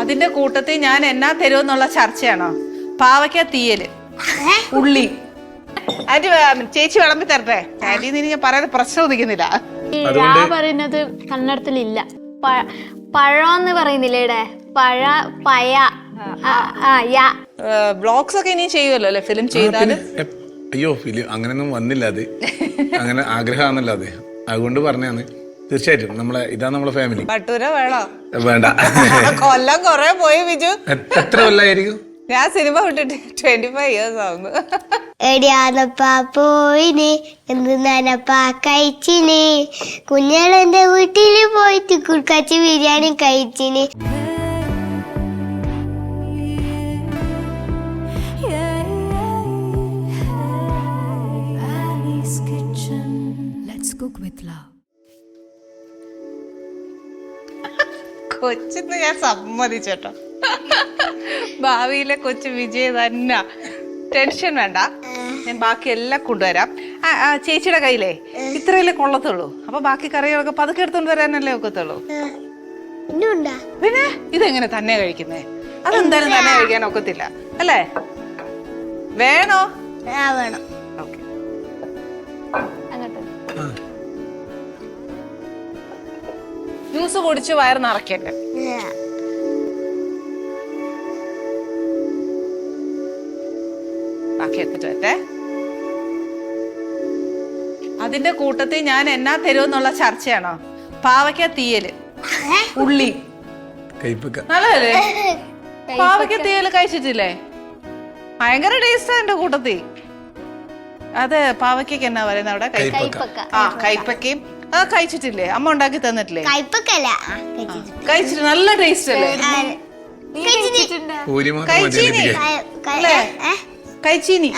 അതിന്റെ കൂട്ടത്തിൽ ഞാൻ എന്നാ തരുമെന്നുള്ള ചർച്ചയാണോ? പാവയ്ക്ക തീയല്, ഉള്ളി. ആന്റി ചേച്ചി വിളമ്പി തരട്ടെ? ആന്റി ഞാൻ പറയാതെ പ്രശ്നം ഉദിക്കുന്നില്ല. ഞാൻ പറയുന്നത് കന്നഡത്തിലില്ല. പഴന്ന് പറയുന്നില്ലേടെ, പഴ പയ. ബ്ലോഗ്സ് ഒക്കെ ഇനി ചെയ്യുമല്ലോ അല്ലെ? ഫിലിം ചെയ്താലും. അയ്യോ ഫിലിം അങ്ങനെയൊന്നും വന്നില്ല. അത് അങ്ങനെ ആഗ്രഹമാണല്ലോ അത്, അതുകൊണ്ട് പറഞ്ഞാണ്. തീർച്ചയായിട്ടും ഇതാ നമ്മളെ ഫാമിലി. ഭട്ടൂര വേണോ? വേണ്ട. കൊല്ലം കൊറേ പോയി ബിജു. എത്ര കൊല്ലായിരിക്കും? ഞാൻ സിനിമ വിട്ടിട്ട് 25 years ആവുന്നു. എടിയാന്നപ്പാ പോയിന് എന്തിനാനപ്പാ കഴിച്ചിന്, കുഞ്ഞാളെന്റെ വീട്ടില് പോയിട്ട് കുർക്കാച്ചി ബിരിയാണി കഴിച്ചിന്. കൊച്ചിന്ന് ഞാൻ സമ്മതിച്ചേട്ടോ. ഭാവിയിലെ കൊച്ചു വിജയ് തന്നെ. ടെൻഷൻ വേണ്ട, ഞാൻ ബാക്കി എല്ലാം കൊണ്ടുവരാം. ചേച്ചിയുടെ കയ്യിലേ ഇത്രയല്ലേ കൊള്ളത്തുള്ളൂ. അപ്പൊ ബാക്കി കറികളൊക്കെ പതുക്കെ എടുത്തോണ്ട് വരാനല്ലേ ഒക്കത്തുള്ളൂ. പിന്നെ ഇതെങ്ങനെ തന്നെ കഴിക്കുന്നേ? അതെന്തായാലും തന്നെ കഴിക്കാൻ ഒക്കത്തില്ല അല്ലേ? വേണോ? വേണം. ഓക്കെ. ജ്യൂസ് കുടിച്ച് വയറ് നിറയ്ക്കട്ടെ. ബാക്കി എടുത്തിട്ട് വരട്ടെ. അതിന്റെ കൂട്ടത്തിൽ ഞാൻ എന്നാ തരുമെന്നുള്ള ചർച്ചയാണോ? പാവയ്ക്ക തീയല്, ഉള്ളി. നല്ലതല്ലേ? പാവയ്ക്ക തീയല് കഴിച്ചിട്ടില്ലേ? ഭയങ്കര ടേസ്റ്റാ എന്റെ കൂട്ടത്തിൽ. അത് പാവയ്ക്കൊക്കെ എന്നാ പറയുന്നത് അവിടെ? കൈപ്പക്കയും കഴിച്ചിട്ടില്ലേ? അമ്മ ഉണ്ടാക്കി തന്നിട്ടില്ലേ? കഴിച്ചിട്ട് നല്ല ടേസ്റ്റ് അല്ലേ? കഴിച്ചീനി.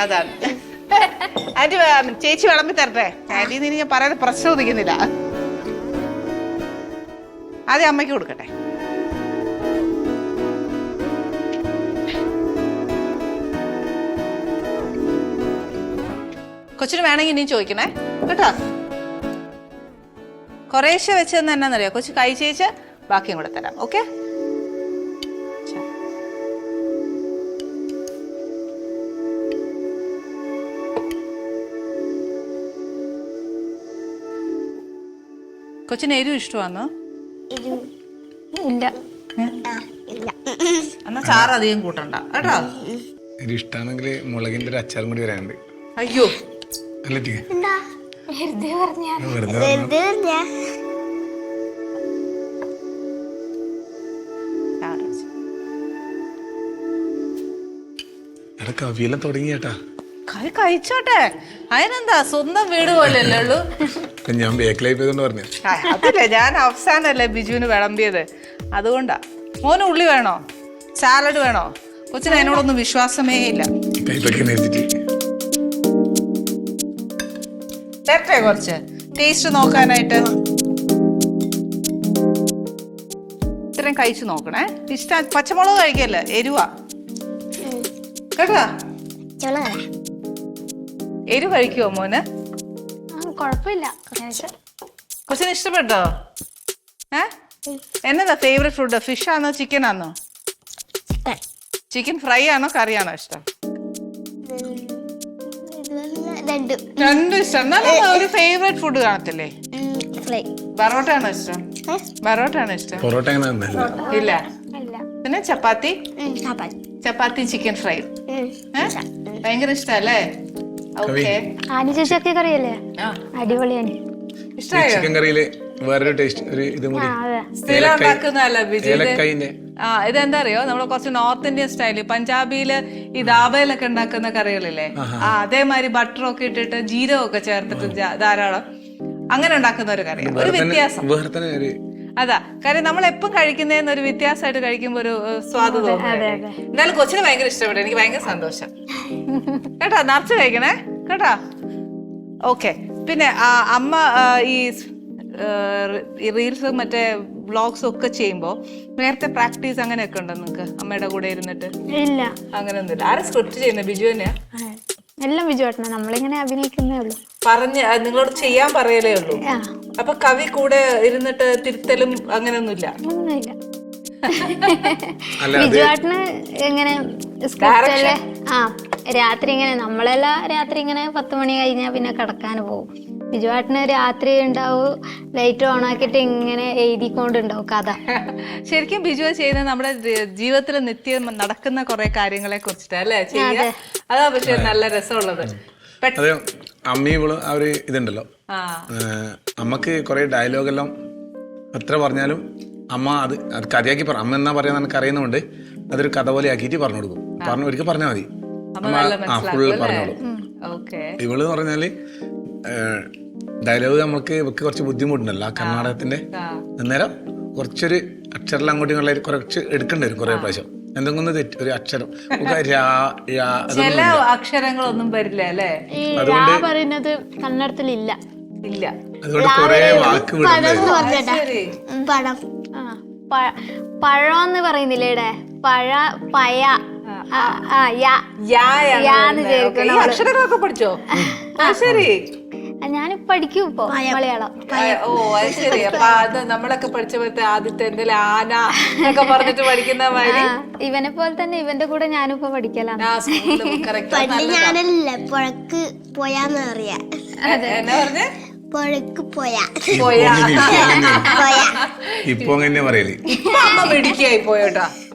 അതാണ്. ആന്റി ചേച്ചി വിളമ്പി തരട്ടെ? ആന്റി ഞാൻ പറയാതെ പ്രശ്നം ഉദിക്കുന്നില്ല. ആദ്യം അമ്മയ്ക്ക് കൊടുക്കട്ടെ. കൊച്ചിന് വേണമെങ്കിൽ ഇനിയും ചോദിക്കണേ കേട്ടോ. കുറേശ്ശെ വെച്ചെന്ന് എന്നാന്നറിയോ? കൊച്ചു കഴിച്ചേച്ച് ബാക്കിയും കൂടെ തരാം. ഓക്കെ? കൊച്ചിന് എരിവ് ഇഷ്ടമാണോ? ഇല്ല. എന്നാ ചാറ് അധികം കൂട്ടണ്ട കേട്ടോ. ഇഷ്ടമാണെങ്കിൽ മുളകിന്റെ ഒരു അച്ചാറും കൂടി വരാനുണ്ട്. അയ്യോ കവിയെല്ലാം തുടങ്ങിയേട്ടാ. കഴിച്ചോട്ടെ, അതിനെന്താ? സ്വന്തം വീട് പോലെയല്ലേ ഉള്ളൂ. ഞാൻ ബേക്കിലായി പോയതുകൊണ്ട് പറഞ്ഞു. അതല്ലേ, ഞാൻ അവസാനല്ലേ ബിജുവിന് വിളമ്പിയത്, അതുകൊണ്ടാ. മോന് ഉള്ളി വേണോ? സാലഡ് വേണോ? കൊച്ചിന് അതിനോടൊന്നും വിശ്വാസമേ ഇല്ല. തരട്ടെ കുറച്ച് ടേസ്റ്റ് നോക്കാനായിട്ട്? ഇത്രയും കഴിച്ചു നോക്കണേ. ഇഷ്ടം പച്ചമുളക് കഴിക്കല്ലേ, എരിവാ കേട്ടോ. എരിവ് കഴിക്കുവോ മോന്? കൊഴപ്പില്ല. കൊച്ചിന് ഇഷ്ടപ്പെട്ടോ? എന്നതാ ഫേവറേറ്റ് ഫുഡ്? ഫിഷ് ആണോ ചിക്കൻ ആണോ? ചിക്കൻ ഫ്രൈ ആണോ കറിയാണോ ഇഷ്ടം? രണ്ടും ഇഷ്ടം. എന്നാലും ഒരു ഫേവറേറ്റ് ഫുഡ് കാണത്തില്ലേ? ബറോട്ട ആണോ ഇഷ്ടം? ബറോട്ട ആണോ ഇഷ്ടം? പൊറോട്ട ഇല്ല. പിന്നെ ചപ്പാത്തി ചിക്കൻ ഫ്രൈ ഭയങ്കര ഇഷ്ടല്ലേ? ഓക്കെ. ചേച്ചി കറിയല്ലേ? അടിപൊളിയാണ്. ചിക്കൻ കറിയില് വേറൊരു ടേസ്റ്റ്, ഒരു ഇതും കൂടി സ്ഥിരം ഉണ്ടാക്കുന്നതല്ല ബിജു. ഇതെന്താ അറിയോ? നമ്മള് കുറച്ച് നോർത്ത് ഇന്ത്യൻ സ്റ്റൈല്, പഞ്ചാബിയില് ഈ ദാബയിലൊക്കെ ഉണ്ടാക്കുന്ന കറികളില്ലേ, അതേമാതിരി ബട്ടറൊക്കെ ഇട്ടിട്ട് ജീരകമൊക്കെ ചേർത്തിട്ട് ധാരാളം അങ്ങനെ ഉണ്ടാക്കുന്ന ഒരു കറി. ഒരു വ്യത്യാസം അതാ. കാര്യം നമ്മൾ എപ്പം കഴിക്കുന്നതെന്ന് ഒരു വ്യത്യാസമായിട്ട് കഴിക്കുമ്പോ ഒരു സ്വാദ് തോന്നുന്നു. എന്തായാലും കൊച്ചിന് ഭയങ്കര ഇഷ്ടപ്പെട്ടു, എനിക്ക് ഭയങ്കര സന്തോഷം കേട്ടോ. നിറച്ച് കഴിക്കണേ കേട്ടോ. ഓക്കെ. പിന്നെ അമ്മ ഈ റീൽസ് മറ്റേ വ്ളോഗ്സ് ഒക്കെ ചെയ്യുമ്പോ നേരത്തെ പ്രാക്ടീസ് അങ്ങനെയൊക്കെ ഉണ്ടോ നിങ്ങക്ക്? അമ്മയുടെ കൂടെ ഇരുന്നിട്ട്? ഇല്ല, അങ്ങനെയൊന്നുമില്ല. ആരാ സ്ക്രിപ്റ്റ് ചെയ്യുന്നത്? ബിജു തന്നെയാ? എല്ലാം ബിജു ഏട്ടനാ. നമ്മളിങ്ങനെ അഭിനയിക്കുന്നേ ഉള്ളൂ. പറഞ്ഞ് നിങ്ങളോട് ചെയ്യാൻ പറയലേ ഉള്ളൂ. അപ്പൊ കവി കൂടെ ഇരുന്നിട്ട് തിരുത്തലും അങ്ങനെയൊന്നുമില്ല? അല്ല ബിജുവാട്ടിന് എങ്ങനെ സ്ക്രിപ്റ്റ് അല്ലേ? ആ, രാത്രി ഇങ്ങനെ നമ്മളെല്ലാം രാത്രി ഇങ്ങനെ 10 മണി കഴിഞ്ഞാൽ പിന്നെ കിടക്കാൻ പോകും. ബിജുവാട്ടിന് രാത്രി ഉണ്ടാവും, ലൈറ്റ് ഓൺ ആക്കിയിട്ട് ഇങ്ങനെ എഴുതിക്കൊണ്ടുണ്ടാവും കഥ. ശരിക്കും ബിജു ചെയ്യുന്നത് നമ്മുടെ ജീവിതത്തിൽ നിത്യം നടക്കുന്ന കുറെ കാര്യങ്ങളെ കുറിച്ചിട്ടാ അല്ലേ ചെയ്യുക? അതാ പക്ഷെ നല്ല രസമുള്ളത്. അത് അമ്മയും ഇവളും ആ ഒരു ഇതുണ്ടല്ലോ, അമ്മക്ക് കുറെ ഡയലോഗെല്ലാം എത്ര പറഞ്ഞാലും അമ്മ അത് കഥയാക്കി അമ്മ എന്നാ പറയാൻ എനിക്ക് അറിയുന്നതുകൊണ്ട് അതൊരു കഥ പോലെ ആക്കിയിട്ട് പറഞ്ഞു കൊടുക്കും. ഒരിക്കൽ പറഞ്ഞാൽ മതി, അമ്മ ഫുള്ള് പറഞ്ഞോളൂ. ഇവള് പറഞ്ഞാല് ഡയലോഗ് നമുക്ക് ഇവക്ക് കുറച്ച് ബുദ്ധിമുട്ടുണ്ടല്ലോ കർണാടകത്തിന്റെ. അന്നേരം കുറച്ചൊരു അക്ഷരം അങ്ങോട്ടും ഇങ്ങോട്ടും കുറച്ച് എടുക്കേണ്ടി വരും കുറെ പ്രാവശ്യം. എന്തെങ്കിലും തെറ്റ് ഒരു അക്ഷരം ചില അക്ഷരങ്ങളൊന്നും വരില്ല അല്ലേ? പറയുന്നത് കന്നഡത്തിലില്ല. ഇല്ല. അതുകൊണ്ട് കുറെ വാക്ക് പഴമെന്ന് പറയുന്നില്ലേ ഇവിടെ? പയ അക്ഷരങ്ങളൊക്കെ പഠിച്ചോ? ശരി, ഞാൻ പഠിക്കും ഇപ്പൊ മലയാളം. ഓ അത് ശരി. അപ്പൊ അത് നമ്മളൊക്കെ പഠിച്ചപ്പോഴത്തെ ആദ്യത്തെ എന്തെങ്കിലും ആന എന്നൊക്കെ പറഞ്ഞിട്ട് പഠിക്കുന്ന മാതിരി ഇവനെ പോലെ തന്നെ ഇവന്റെ കൂടെ ഞാനിപ്പോ പഠിക്കലാണ്. ഞാനല്ല പുഴക്ക് പോയാന്ന് പറയാ. എന്നാ പറഞ്ഞേ? പുഴക്ക് പോയാ ഇപ്പൊ അങ്ങനെ പറയല്. ഇപ്പൊ അമ്മ വെടിക്കായി പോയോട്ടാ.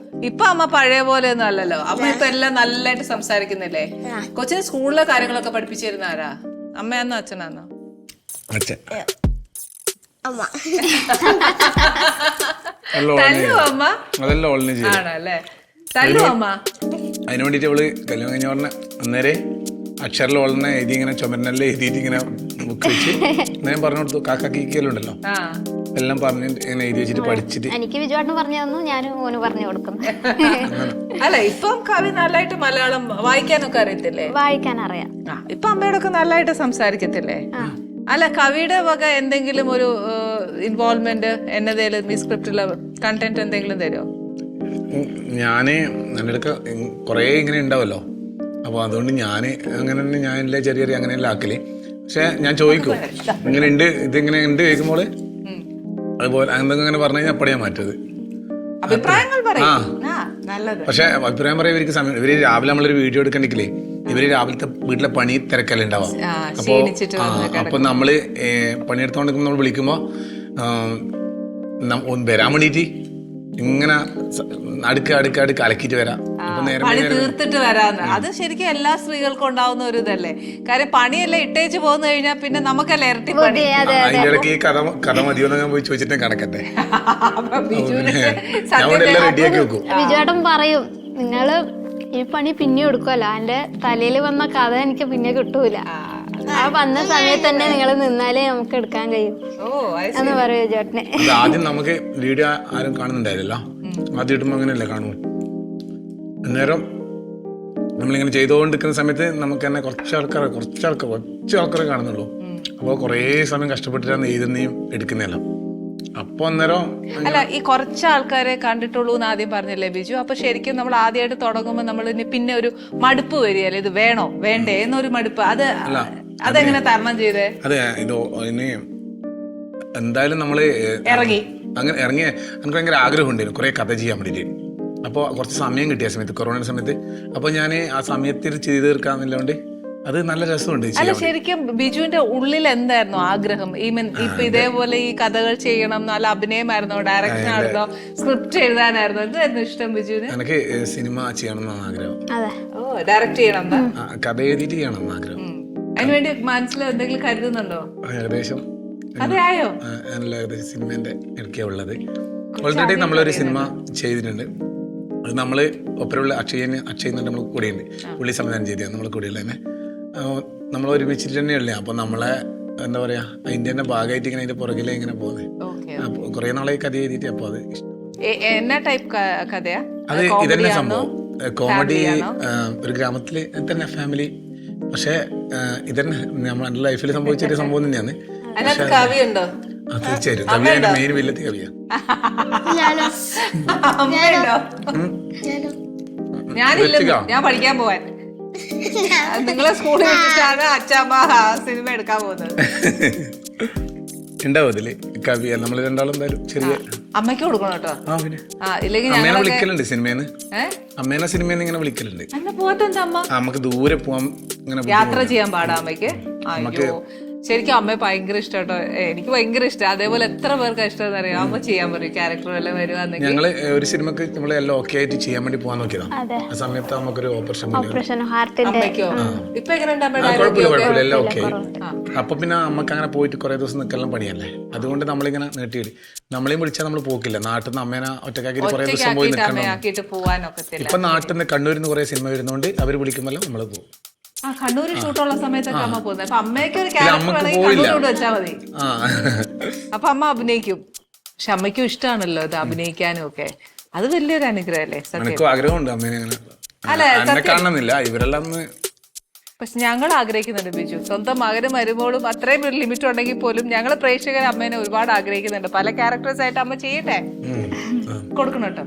ഇപ്പൊ അമ്മ പഴയ പോലെ ഒന്നും അല്ലല്ലോ. അമ്മ ഇപ്പൊ എല്ലാം നല്ലതായിട്ട് സംസാരിക്കുന്നില്ലേ? കൊച്ചിന് സ്കൂളിലെ കാര്യങ്ങളൊക്കെ പഠിപ്പിച്ചിരുന്ന ആരാ? അമ്മയാന്നോ അച്ഛനാന്നോ? അച്ഛൻ. അമ്മ തല്ലു അമ്മ? അതെല്ലാം ഓളിന് ചെയ്യും. ആണല്ലേ? തല്ലു അമ്മ? അതിന് വേണ്ടിട്ട് അവള് കല്യാണം കഴിഞ്ഞ പറഞ്ഞ അന്നേരെ അക്ഷരം ഓളിനെ എഴുതി ഇങ്ങനെ ചുമരിനെല്ലാം എഴുതിയിട്ട് ഇങ്ങനെ ബുക്ക് വെച്ച് ഞാൻ പറഞ്ഞു കൊടുത്തു. കാക്കീക്കലുണ്ടല്ലോ എല്ലാം പറഞ്ഞ് ഇങ്ങനെ എഴുതി വെച്ചിട്ട് പഠിച്ചിട്ട് എനിക്ക് വിജുവാട്ടിന് പറഞ്ഞു തന്നു, ഞാൻ ഓന് പറഞ്ഞു കൊടുക്കും. അല്ല ഇപ്പം കവി നല്ലതായിട്ട് മലയാളം വായിക്കാനൊക്കെ അറിയത്തില്ലേ? വായിക്കാൻ അറിയാം. ഇപ്പൊ അമ്മയോടൊക്കെ നല്ലതായിട്ട് സംസാരിക്കത്തില്ലേ? അല്ല കവിയുടെ വക എന്തെങ്കിലും ഒരു ഇൻവോൾവ്മെന്റ് എന്നതേലും ഈ സ്ക്രിപ്റ്റിലെ കണ്ടന്റ് എന്തെങ്കിലും തരുമോ? ഞാന് എൻ്റെ അടുക്ക കൊറേ ഇങ്ങനെ ഉണ്ടാവല്ലോ, അപ്പൊ അതുകൊണ്ട് ഞാന് അങ്ങനെ തന്നെ ഞാനെല്ലാം ചെറിയ ചെറിയ അങ്ങനെയല്ല ആക്കല്. പക്ഷെ ഞാൻ ചോദിക്കും ഇങ്ങനെ ഉണ്ട് ഇതിങ്ങനെ ഉണ്ട് ചോദിക്കുമ്പോള് അതുപോലെ എന്തെങ്കിലും അങ്ങനെ പറഞ്ഞു കഴിഞ്ഞാൽ അപ്പടിയാ മാറ്റത്. പക്ഷെ അഭിപ്രായം പറയാൻ ഇവർക്ക് സമയം. ഇവര് രാവിലെ നമ്മളൊരു വീഡിയോ എടുക്കണ്ടെങ്കിലേ ഇവര് രാവിലത്തെ വീട്ടിലെ പണി തിരക്കല്ല ഉണ്ടാവാം. അപ്പൊ നമ്മള് പണിയെടുത്തോണ്ടിരിക്കുമ്പോ നമ്മൾ വിളിക്കുമ്പോ വരാൻ വേണ്ടിട്ട് ഇങ്ങനെ അടുക്ക് അലക്കിട്ട് വരാം. പണി തീർത്തിട്ട് വരാന്ന്. അത് ശരിക്കും എല്ലാ സ്ത്രീകൾക്കും ഉണ്ടാവുന്ന ഒരു ഇതല്ലേ. കാര്യം പണിയെല്ലാം ഇട്ടേച്ച് പോന്നു കഴിഞ്ഞാൽ പിന്നെ നമുക്കല്ല ഇരട്ടി പണി. അതിന്റെ ഇടയ്ക്ക് ഈ കഥ മതിയോന്ന് ഞാൻ പോയി ചോദിച്ചിട്ട് കണക്കട്ടെ. റെഡിയാക്കി വെക്കും. വിജയേട്ടൻ പറയും നിങ്ങള് ഈ പണി പിന്നെ എടുക്കുമല്ലോ, എന്റെ തലയിൽ വന്ന കഥ എനിക്ക് പിന്നെ കിട്ടൂല. ആ വന്ന സമയത്ത് തന്നെ നിങ്ങൾ നിന്നാലേ നമുക്ക് എടുക്കാൻ കഴിയും എന്ന് പറയൂ ചേട്ടനെ. ആദ്യം നമുക്ക് വീഡിയോ ആരും കാണുന്നുണ്ടായില്ലല്ലോ, ആദ്യം ഇടുമ്പോ അങ്ങനെയല്ലേ കാണുമോ. അന്നേരം നമ്മളിങ്ങനെ ചെയ്തുകൊണ്ടിരിക്കുന്ന സമയത്ത് നമുക്ക് തന്നെ കുറച്ച് ആൾക്കാരെ കാണുന്നുള്ളൂ. അപ്പോൾ കുറേ സമയം കഷ്ടപ്പെട്ടിട്ടാണ് എഴുതുന്നതും എടുക്കുന്നതെല്ലാം. അപ്പൊ അന്നേരം അല്ല ഈ കുറച്ച് ആൾക്കാരെ കണ്ടിട്ടുള്ളൂ എന്ന് ആദ്യം പറഞ്ഞില്ലേ ബിജു? അപ്പൊ ശരിക്കും നമ്മൾ ആദ്യമായിട്ട് തുടങ്ങുമ്പോൾ നമ്മൾ പിന്നെ ഒരു മടുപ്പ് വരികയല്ലേ, ഇത് വേണോ വേണ്ടേ എന്നൊരു മടുപ്പ്. അതെങ്ങനെ തരണം ചെയ്തേ? അതെ, ഇത് എന്തായാലും നമ്മള് അങ്ങനെ ഇറങ്ങിയ എനിക്ക് ഭയങ്കര ആഗ്രഹം ഉണ്ടായിരുന്നു കുറെ കഥ ചെയ്യാൻ വേണ്ടിയിട്ട്. അപ്പോൾ കുറച്ച് സമയം കിട്ടിയ സമയത്ത് കൊറോണ സമയത്ത് അപ്പോൾ ഞാൻ ആ സമയത്തിൽ ചെയ്ത് തീർക്കാന്നില്ലോണ്ട് അത് നല്ല രസമുണ്ട്. അല്ല ശരിക്കും ബിജുവിന്റെ ഉള്ളിൽ എന്തായിരുന്നു ആഗ്രഹം? ഇപ്പൊ ഇതേപോലെ ഈ കഥകൾ ചെയ്യണം, നല്ല അഭിനയമായിരുന്നോ, ഡയറക്ഷൻ ആയിരുന്നോ, സ്ക്രിപ്റ്റ് എഴുതാനായിരുന്നോ? എന്തായിരുന്നു ഇഷ്ടം ബിജുവിന്? എനിക്ക് സിനിമ ചെയ്യണം എന്നാണ് ആഗ്രഹം. ഡയറക്റ്റ് ചെയ്യണം, കഥ എഴുതിയിട്ട് ചെയ്യണം എന്ന് ആഗ്രഹം. അതിനുവേണ്ടി മനസ്സിൽ എന്തെങ്കിലും കരുതുന്നുണ്ടോ? ഏകദേശം അതെയോ? ഏകദേശം സിനിമേന്റെ ഇടയ്ക്കാ ഉള്ളത്. ഓൾറെഡി നമ്മളൊരു സിനിമ ചെയ്തിട്ടുണ്ട്. അത് നമ്മള് ഒപ്പരമുള്ള അക്ഷയ് നമ്മൾ കൂടെയുണ്ട്, പുള്ളി സംവിധാനം ചെയ്തതാണ് നമ്മളെ കൂടെയുള്ള തന്നെ. നമ്മൾ ഒരുമിച്ചിട്ട് തന്നെയല്ലേ. അപ്പൊ നമ്മളെ എന്താ പറയാ അതിന്റെ തന്നെ ഭാഗമായിട്ട് ഇങ്ങനെ അതിന്റെ പുറകിലെ ഇങ്ങനെ പോകുന്നത് കുറെ നാളെ കഥ എഴുതിയിട്ട്. അപ്പൊ അത് അത് ഇതന്നെ സംഭവം കോമഡി, ഒരു ഗ്രാമത്തില് തന്നെ ഫാമിലി. പക്ഷെ ഇതന്നെ നമ്മുടെ ലൈഫിൽ സംഭവിച്ചൊരു സംഭവം തന്നെയാണ്. തീർച്ചയായിട്ടും കവിയാണ് മെയിൻ വില്ലത്തി കവിയാ. ഞാനില്ല, ഞാൻ പഠിക്കാൻ പോവാൻ. നിങ്ങളെ സ്കൂളിൽ വെച്ചിട്ടാണ് അച്ഛമ്മ സിനിമ എടുക്കാൻ പോകുന്നത്. ഉണ്ടാവും അതില് കവി നമ്മൾ രണ്ടാളും എന്തായാലും ചെറിയ അമ്മയ്ക്ക് കൊടുക്കണം കേട്ടോ. ആ പിന്നെ ഇല്ലെങ്കിൽ അമ്മേനെ വിളിക്കലുണ്ട് സിനിമേന്ന്. ഏഹ് അമ്മേനെ സിനിമേന്ന് ഇങ്ങനെ വിളിക്കലുണ്ട്. അല്ല പോകത്തെന്താ അമ്മ? നമുക്ക് ദൂരെ പോവാൻ ഇങ്ങനെ യാത്ര ചെയ്യാൻ പാടാ അമ്മയ്ക്ക്? അയ്യോ ശരിക്കും അമ്മയെ ഭയങ്കര ഇഷ്ടം കേട്ടോ. എനിക്ക് ഭയങ്കര ഇഷ്ടം. അതേപോലെ എത്ര പേർക്ക് ഇഷ്ടം അറിയാം. അമ്മ ചെയ്യാൻ പറയും ക്യാരക്ടർ എല്ലാം വരുവാന്നെങ്കിൽ. ഞങ്ങള് ഒരു സിനിമക്ക് നമ്മള് എല്ലാം ഓക്കെ ആയിട്ട് ചെയ്യാൻ വേണ്ടി പോകാൻ നോക്കിയതാണ്. ആ സമയത്ത് നമുക്കൊരു ഓപ്പറേഷൻ ഹാർട്ടിന്റെ. അമ്മയ്ക്കോ ഇപ്പൊ എങ്ങനെയുണ്ട് അമ്മയുടെ കുഴപ്പമില്ല കുഴപ്പമില്ല എല്ലാം ഓക്കെ ആയി. അപ്പൊ പിന്നെ നമുക്ക് അങ്ങനെ പോയിട്ട് കുറെ ദിവസം നിൽക്കെല്ലാം പണിയല്ലേ. അതുകൊണ്ട് നമ്മളിങ്ങനെ നീട്ടിയിടും. നമ്മളെയും വിളിച്ചാൽ നമ്മൾ പോക്കില്ല. നാട്ടിൽ നിന്ന് അമ്മേനെ ഒറ്റക്കാക്കി കുറെ ദിവസം പോയി നിൽക്കണം. അമ്മയാക്കിയിട്ട് പോവാനൊക്കത്തില്ല. ഇപ്പൊ നാട്ടിൽ നിന്ന് കണ്ണൂരിൽ നിന്ന് കുറെ സിനിമ വരുന്നോണ്ട് അവര് വിളിക്കുമ്പോൾ നമ്മള് പോകും. കണ്ണൂര് ഷൂട്ടുള്ള സമയത്തൊക്കെ അമ്മ പോകുന്നത്. അപ്പൊ അമ്മയ്ക്ക് ഒരു ക്യാരക്ടർ വേണമെങ്കിൽ കണ്ണൂരോട് വെച്ചാൽ മതി. അപ്പൊ അമ്മ അഭിനയിക്കും. പക്ഷെ അമ്മയ്ക്കും ഇഷ്ടമാണല്ലോ ഇത് അഭിനയിക്കാനും ഒക്കെ. അത് വലിയൊരു അനുഗ്രഹമല്ലേ? എനിക്കും ആഗ്രഹമുണ്ട് അമ്മേനെ അങ്ങനെ കാണണമെന്നില്ല. ഇവരെല്ലാം പക്ഷെ ഞങ്ങൾ ആഗ്രഹിക്കുന്നുണ്ട് ബിജു. സ്വന്തം മകനും മരുമോളും അത്രയും ഒരു ലിമിറ്റ് ഉണ്ടെങ്കിൽ പോലും ഞങ്ങൾ പ്രേക്ഷകർ അമ്മേനെ ഒരുപാട് ആഗ്രഹിക്കുന്നുണ്ട്. പല ക്യാരക്ടേഴ്സ് ആയിട്ട് അമ്മ ചെയ്യട്ടെ, കൊടുക്കണം കേട്ടോ.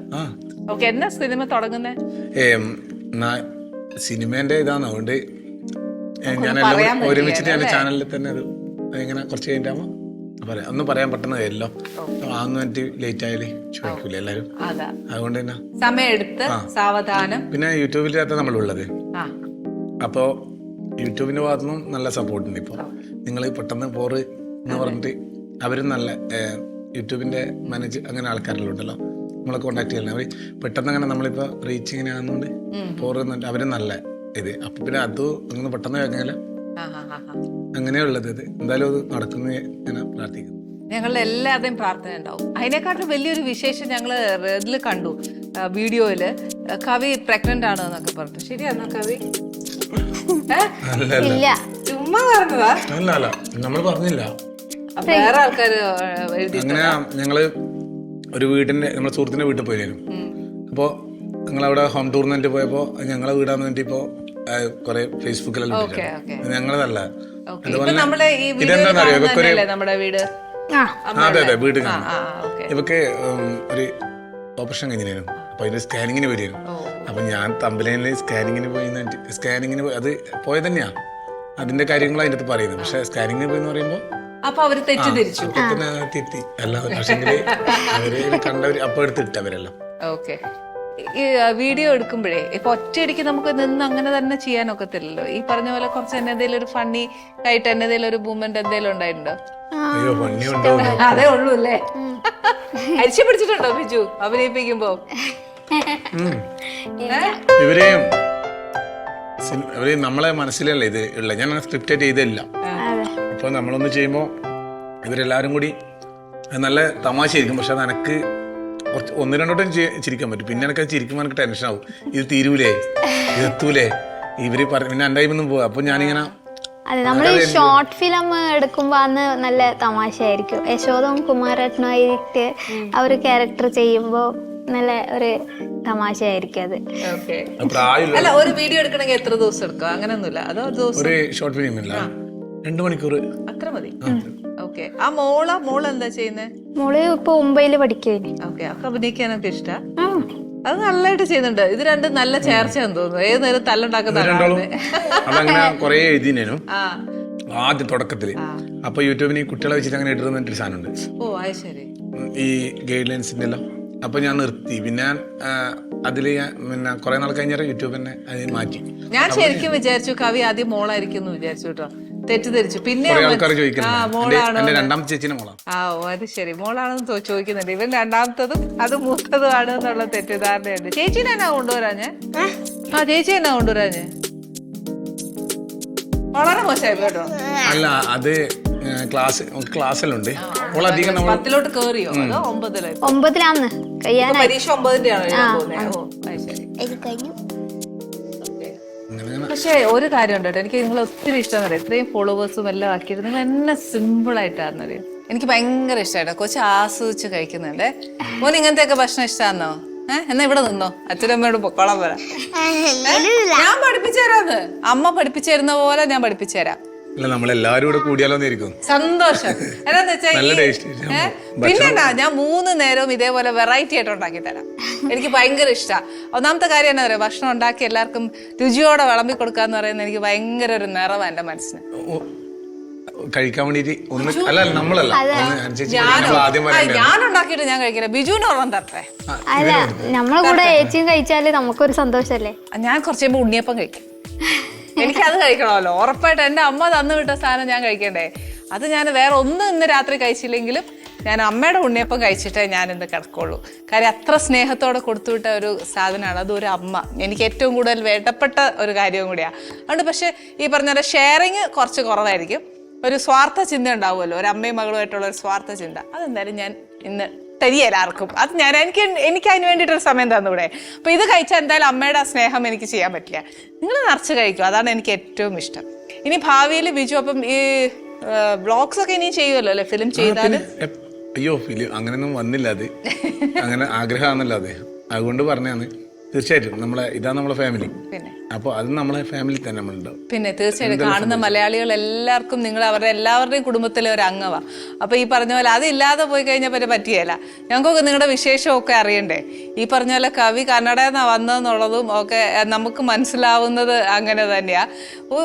ഓക്കെ, എന്നാ സിനിമ തുടങ്ങുന്നേ? സിനിമേന്റെ ഇതാണ്. അതുകൊണ്ട് ഞാനെല്ലാം ഒരുമിച്ചിട്ട് എന്റെ ചാനലിൽ തന്നെ അത് ഇങ്ങനെ കുറച്ച് കഴിഞ്ഞാൽ പറയാം. ഒന്നും പറയാൻ പറ്റുന്നതല്ലോ. അതൊന്നും എനിക്ക് ലേറ്റ് ആയാലും ചോദിക്കൂല എല്ലാരും. അതുകൊണ്ട് തന്നെ സമയം എടുത്ത് സാവധാനം. പിന്നെ യൂട്യൂബിലകത്ത് നമ്മളുള്ളത്. അപ്പോ യൂട്യൂബിന്റെ ഭാഗത്തുനിന്നും നല്ല സപ്പോർട്ട് ഉണ്ട്. ഇപ്പോൾ നിങ്ങൾ പെട്ടെന്ന് പോറ് എന്ന് പറഞ്ഞിട്ട് അവരും നല്ല യൂട്യൂബിന്റെ മാനേജ് അങ്ങനെ ആൾക്കാരെല്ലാം ഉണ്ടല്ലോ, നമ്മളെ കോണ്ടാക്ട് ചെയ്യണം. അവർ പെട്ടെന്ന് അങ്ങനെ നമ്മളിപ്പോ റീച്ച് ഇങ്ങനെ ആകുന്നോണ്ട് പോറുന്നുണ്ട്. അവരും നല്ല ഇത്. അപ്പൊ പിന്നെ അത് അങ്ങനെ പെട്ടെന്ന് കേൾക്കുന്നില്ല. അങ്ങനെയുള്ളത് ഇത് എന്തായാലും അത് നടക്കുന്ന ഞാൻ പ്രാർത്ഥിക്കുന്നു. ഞങ്ങളുടെ എല്ലാവരുടെയും പ്രാർത്ഥന ഉണ്ടാവും. അതിനെക്കാട്ടും വലിയൊരു വിശേഷം ഞങ്ങള് ഇതിൽ കണ്ടു, വീഡിയോയില്. കവി പ്രഗ്നന്റ് ആണ് എന്നൊക്കെ പറഞ്ഞു. ശരിയാണോ കവി? ചുമ്മാ പറഞ്ഞതാ? അല്ല നമ്മൾ പറഞ്ഞില്ല. വേറെ ആൾക്കാര് എഴുതി. അങ്ങനെ ഞങ്ങള് ഒരു വീടിന്റെ നമ്മളെ സുഹൃത്തിന്റെ വീട്ടിൽ പോയിരുന്നു. അപ്പോ ഞങ്ങളവിടെ ഹോം ടൂർണമെന്റ് പോയപ്പോ ഞങ്ങളെ വീടാന്ന് വേണ്ടി ഇപ്പോ കൊറേ ഫേസ്ബുക്കിലെല്ലാം ഞങ്ങളതല്ല. ഇതെന്താന്നറിയോ ഇവക്കൊരു അതെ അതെ വീട് ഇവക്ക് ഒരു ഓപ്പറേഷൻ കഴിഞ്ഞിരുന്നു. അപ്പൊ അതിന്റെ സ്കാനിങ്ങിന് വരികയായിരുന്നു. അപ്പൊ ഞാൻ തമ്പലയില് സ്കാനിങ്ങിന് പോയി അത് പോയത് തന്നെയാ. അതിന്റെ കാര്യങ്ങൾ അതിന്റെ അടുത്ത് പറയുന്നത്. പക്ഷെ സ്കാനിങ്ങിന് പോയി എന്ന് പറയുമ്പോ അപ്പൊ അവര് തെറ്റിദ്ധരിച്ചു. തെറ്റി അല്ല. പക്ഷെങ്കില് അവര് കണ്ടവര് അപ്പൊ എടുത്തിട്ടവരെല്ലാം. ഓക്കെ, ഈ വീഡിയോ എടുക്കുമ്പോഴേ ഇപ്പൊ ഒറ്റയടിക്ക് നമുക്ക് നിന്ന് അങ്ങനെ തന്നെ ചെയ്യാനൊക്കത്തില്ലല്ലോ. ഈ പറഞ്ഞ പോലെ കുറച്ച് എന്തെങ്കിലും ഒരു ഫണ്ണി ആയിട്ട് എന്തെങ്കിലും ഒരു മൂവ്മെന്റ് എന്തെങ്കിലും ഉണ്ടായിട്ടുണ്ടോ? അയ്യോ ഫണ്ണി ഉണ്ടോ? അതേ ഉള്ളൂ അല്ലേ? അരിച്ചു പിടിച്ചിട്ടുണ്ടോ ബിജു അഭിനയിപ്പിക്കുമ്പോ? ഇവര് നമ്മളെ മനസ്സിലല്ലേ ഇത് ഉള്ള. ഞാൻ സ്ക്രിപ്റ്റ് ചെയ്തില്ല. അപ്പൊ നമ്മളൊന്ന് ചെയ്യുമ്പോ ഇവരെല്ലാരും കൂടി നല്ല തമാശയായിരിക്കും. പക്ഷെ അത് എനക്ക് കുറച്ച് ഒന്ന് രണ്ടോട്ടം ചിരിക്കാൻ പറ്റും. പിന്നെ എനിക്ക് ചിരിക്കുമ്പോൾ എനിക്ക് ടെൻഷൻ ആവും. ഇത് തീരൂലേ, ഇത് എത്തൂലേ, ഇവര് പിന്നെ എൻ്റെ കയ്യിൽ പോവാ. അപ്പൊ ഞാനിങ്ങനെ അതെ, നമ്മൾ ഷോർട്ട് ഫിലിം എടുക്കുമ്പോ അന്ന് നല്ല തമാശയായിരിക്കും. യശോദവും കുമാരേട്ടനുമായിട്ട് ആ ഒരു ക്യാരക്ടർ ചെയ്യുമ്പോ നല്ല ഒരു തമാശയായിരിക്കും അത്. അല്ല, ഒരു വീഡിയോ എടുക്കണമെങ്കിൽ എത്ര ദിവസം എടുക്കും? അങ്ങനെയൊന്നുമില്ല. അതോ ഒരു ഷോർട്ട് ഫിലിം ഇല്ല 2 മണിക്കൂർ അത്ര മതി. ഓക്കെ, ആ മോള് എന്താ ചെയ്യുന്നത്? മോള് ഇപ്പൊ 9 പഠിക്കുവേ. ഓക്കെ, അപ്പൊ അഭിനയിക്കാനൊക്കെ ഇഷ്ടാ? അത് നല്ലതായിട്ട് ചെയ്യുന്നുണ്ട്. ഇത് രണ്ടും നല്ല ചേർച്ചയാന്ന് തോന്നുന്നു. ഏത് നേരം തല്ലുണ്ടാക്കുന്ന അതങ്ങനെ കൊറേ എഴുതിനു ആദ്യ തുടക്കത്തില്. അപ്പൊ യൂട്യൂബിന് ഈ കുട്ടികളെ വെച്ചിട്ട് അങ്ങനെ ഇടുന്നൊരു സാധനമുണ്ട്. ഓ അത് ശരി. ഈ ഗൈഡ് ലൈൻസിന്റെ എല്ലാം. അപ്പൊ ഞാൻ നിർത്തി. പിന്നെ അതില് പിന്നെ കുറെ നാൾ കഴിഞ്ഞാൽ യൂട്യൂബ് തന്നെ അതിന് മാറ്റി. ഞാൻ ശരിക്കും വിചാരിച്ചു കവി ആദ്യം മോളായിരിക്കും വിചാരിച്ചു കേട്ടോ. തെറ്റിദ്ധരിച്ചു. പിന്നെ രണ്ടാമത്തെ ചേച്ചിന്റെ മോളാണ്. അത് ശരി, മോളാണെന്ന് ചോദിക്കുന്നുണ്ട്. ഇവൻ രണ്ടാമത്തതും അത് മൂത്തതുമാണ് എന്നുള്ള തെറ്റിദ്ധാരണയുണ്ട്. ചേച്ചീനെ എന്നാ കൊണ്ടുവരാഞ്ഞ്? ചേച്ചി എന്നാ കൊണ്ടുവരാഞ്ഞ്? വളരെ മോശമായി കേട്ടോ. അല്ല, അത് ക്ലാസ്സിലുണ്ട്. 10ലോട്ട് കേറിയോ അതോ 9-ലോ? 9-ലാന്ന് പരീക്ഷ 9-ന്റെ ആണോ? പക്ഷെ ഒരു കാര്യം ഉണ്ട് കേട്ടോ, എനിക്ക് നിങ്ങളെ ഒത്തിരി ഇഷ്ടം. ഇത്രയും ഫോളോവേഴ്സും എല്ലാം ആക്കിയിട്ട് നിങ്ങൾ എന്നെ സിമ്പിൾ ആയിട്ടാണെന്നറിയാം. എനിക്ക് ഭയങ്കര ഇഷ്ടമായിട്ടോ. കൊച്ചു ആസ്വദിച്ച് കഴിക്കുന്നുണ്ട്. മോന് ഇങ്ങനത്തെ ഒക്കെ ഭക്ഷണം ഇഷ്ടമാണോ? എന്നാ ഇവിടെ നിന്നോ, അച്ഛനമ്മയോട് പൊക്കോളം വരാം. ഞാൻ പഠിപ്പിച്ചു തരാന്ന്. അമ്മ പഠിപ്പിച്ചു തരുന്ന പോലെ ഞാൻ പഠിപ്പിച്ചു തരാം. നമ്മളെല്ലാരും കൂടെ കൂടിയാലോ സന്തോഷം. എന്നാന്ന് വെച്ചാൽ പിന്നെന്താ, ഞാൻ 3 നേരവും ഇതേപോലെ വെറൈറ്റി ആയിട്ട് ഉണ്ടാക്കി തരാം. എനിക്ക് ഭയങ്കര ഇഷ്ടമാണ്. ഒന്നാമത്തെ കാര്യം എന്നാ പറയുക, ഭക്ഷണം ഉണ്ടാക്കി എല്ലാവർക്കും രുചിയോടെ വിളമ്പി കൊടുക്കാന്ന് പറയുന്നത് എനിക്ക് ഭയങ്കര ഒരു നിറവാണ് എൻ്റെ മനസ്സിന്. കഴിക്കാൻ വേണ്ടിട്ട് ഒന്ന് അല്ല നമ്മളല്ല ചേച്ചി ആദ്യം ഞാൻ ഉണ്ടാക്കിയിട്ട് ഞാൻ കഴിക്കില്ല. ബിജുവിന് ഓർമ്മ തരട്ടെ. അല്ല നമ്മളെ കൂടെ ഏച്ചിയും കഴിച്ചാല് നമുക്കൊരു സന്തോഷല്ലേ. ഞാൻ കുറച്ച് കഴിയുമ്പോ ഉണ്ണിയപ്പം കഴിക്കും. എനിക്കത് കഴിക്കണമല്ലോ ഉറപ്പായിട്ട്. എന്റെ അമ്മ തന്നു വിട്ട സാധനം ഞാൻ കഴിക്കണ്ടേ. അത് ഞാൻ വേറെ ഒന്നും ഇന്ന് രാത്രി കഴിച്ചില്ലെങ്കിലും ഞാൻ അമ്മയുടെ ഉണ്ണിയപ്പം കഴിച്ചിട്ടേ ഞാൻ ഇന്ന് കിടക്കുള്ളൂ. കാര്യം അത്ര സ്നേഹത്തോടെ കൊടുത്തുവിട്ട ഒരു സാധനമാണ് അതൊരു അമ്മ. എനിക്ക് ഏറ്റവും കൂടുതൽ വേണ്ടപ്പെട്ട ഒരു കാര്യവും കൂടിയാണ്. അതുകൊണ്ട് പക്ഷെ ഈ പറഞ്ഞ പോലെ ഷെയറിങ് കുറച്ച് കുറവായിരിക്കും. ഒരു സ്വാർത്ഥ ചിന്ത ഉണ്ടാവുമല്ലോ, ഒരു അമ്മയും മകളുമായിട്ടുള്ള ഒരു സ്വാർത്ഥ ചിന്ത. അതെന്തായാലും ഞാൻ ഇന്ന് തരികയില്ല ആർക്കും. അത് ഞാൻ എനിക്ക് അതിന് വേണ്ടിയിട്ടൊരു സമയം തന്നൂടെ. അപ്പൊ ഇത് കഴിച്ചാൽ എന്തായാലും അമ്മയുടെ ആ സ്നേഹം എനിക്ക് ചെയ്യാൻ പറ്റില്ല. നിങ്ങൾ നിറച്ച് കഴിക്കും, അതാണ് എനിക്ക് ഏറ്റവും ഇഷ്ടം. ഇനി ഭാവിയിൽ ബിജു അപ്പം ഈ വ്ളോഗ്സ് ഒക്കെ ഇനി ചെയ്യുമല്ലോ അല്ലെ, ഫിലിം ചെയ്താൽ? അയ്യോ ഫിലിം അങ്ങനെയൊന്നും വന്നില്ല. അത് അങ്ങനെ ആഗ്രഹമാണല്ലോ അത്. അതുകൊണ്ട് പറഞ്ഞാണ് തീർച്ചയായിട്ടും ഇതാണ് നമ്മളെ ഫാമിലി. പിന്നെ അപ്പോൾ അത് നമ്മളെ ഫാമിലി തന്നെ നമ്മളുണ്ടാവും. പിന്നെ തീർച്ചയായിട്ടും കാണുന്ന മലയാളികൾ എല്ലാവർക്കും നിങ്ങൾ അവരുടെ എല്ലാവരുടെയും കുടുംബത്തിലെ ഒരു അംഗമാണ്. അപ്പോൾ ഈ പറഞ്ഞ പോലെ അതില്ലാതെ പോയി കഴിഞ്ഞാൽ പറ്റിയല്ല. ഞങ്ങൾക്കൊക്കെ നിങ്ങളുടെ വിശേഷമൊക്കെ അറിയണ്ടേ. ഈ പറഞ്ഞ പോലെ കവി കന്നഡയിൽ നിന്നാണ് വന്നതെന്നുള്ളതും ഒക്കെ നമുക്ക് മനസ്സിലാവുന്നത് അങ്ങനെ തന്നെയാണ്.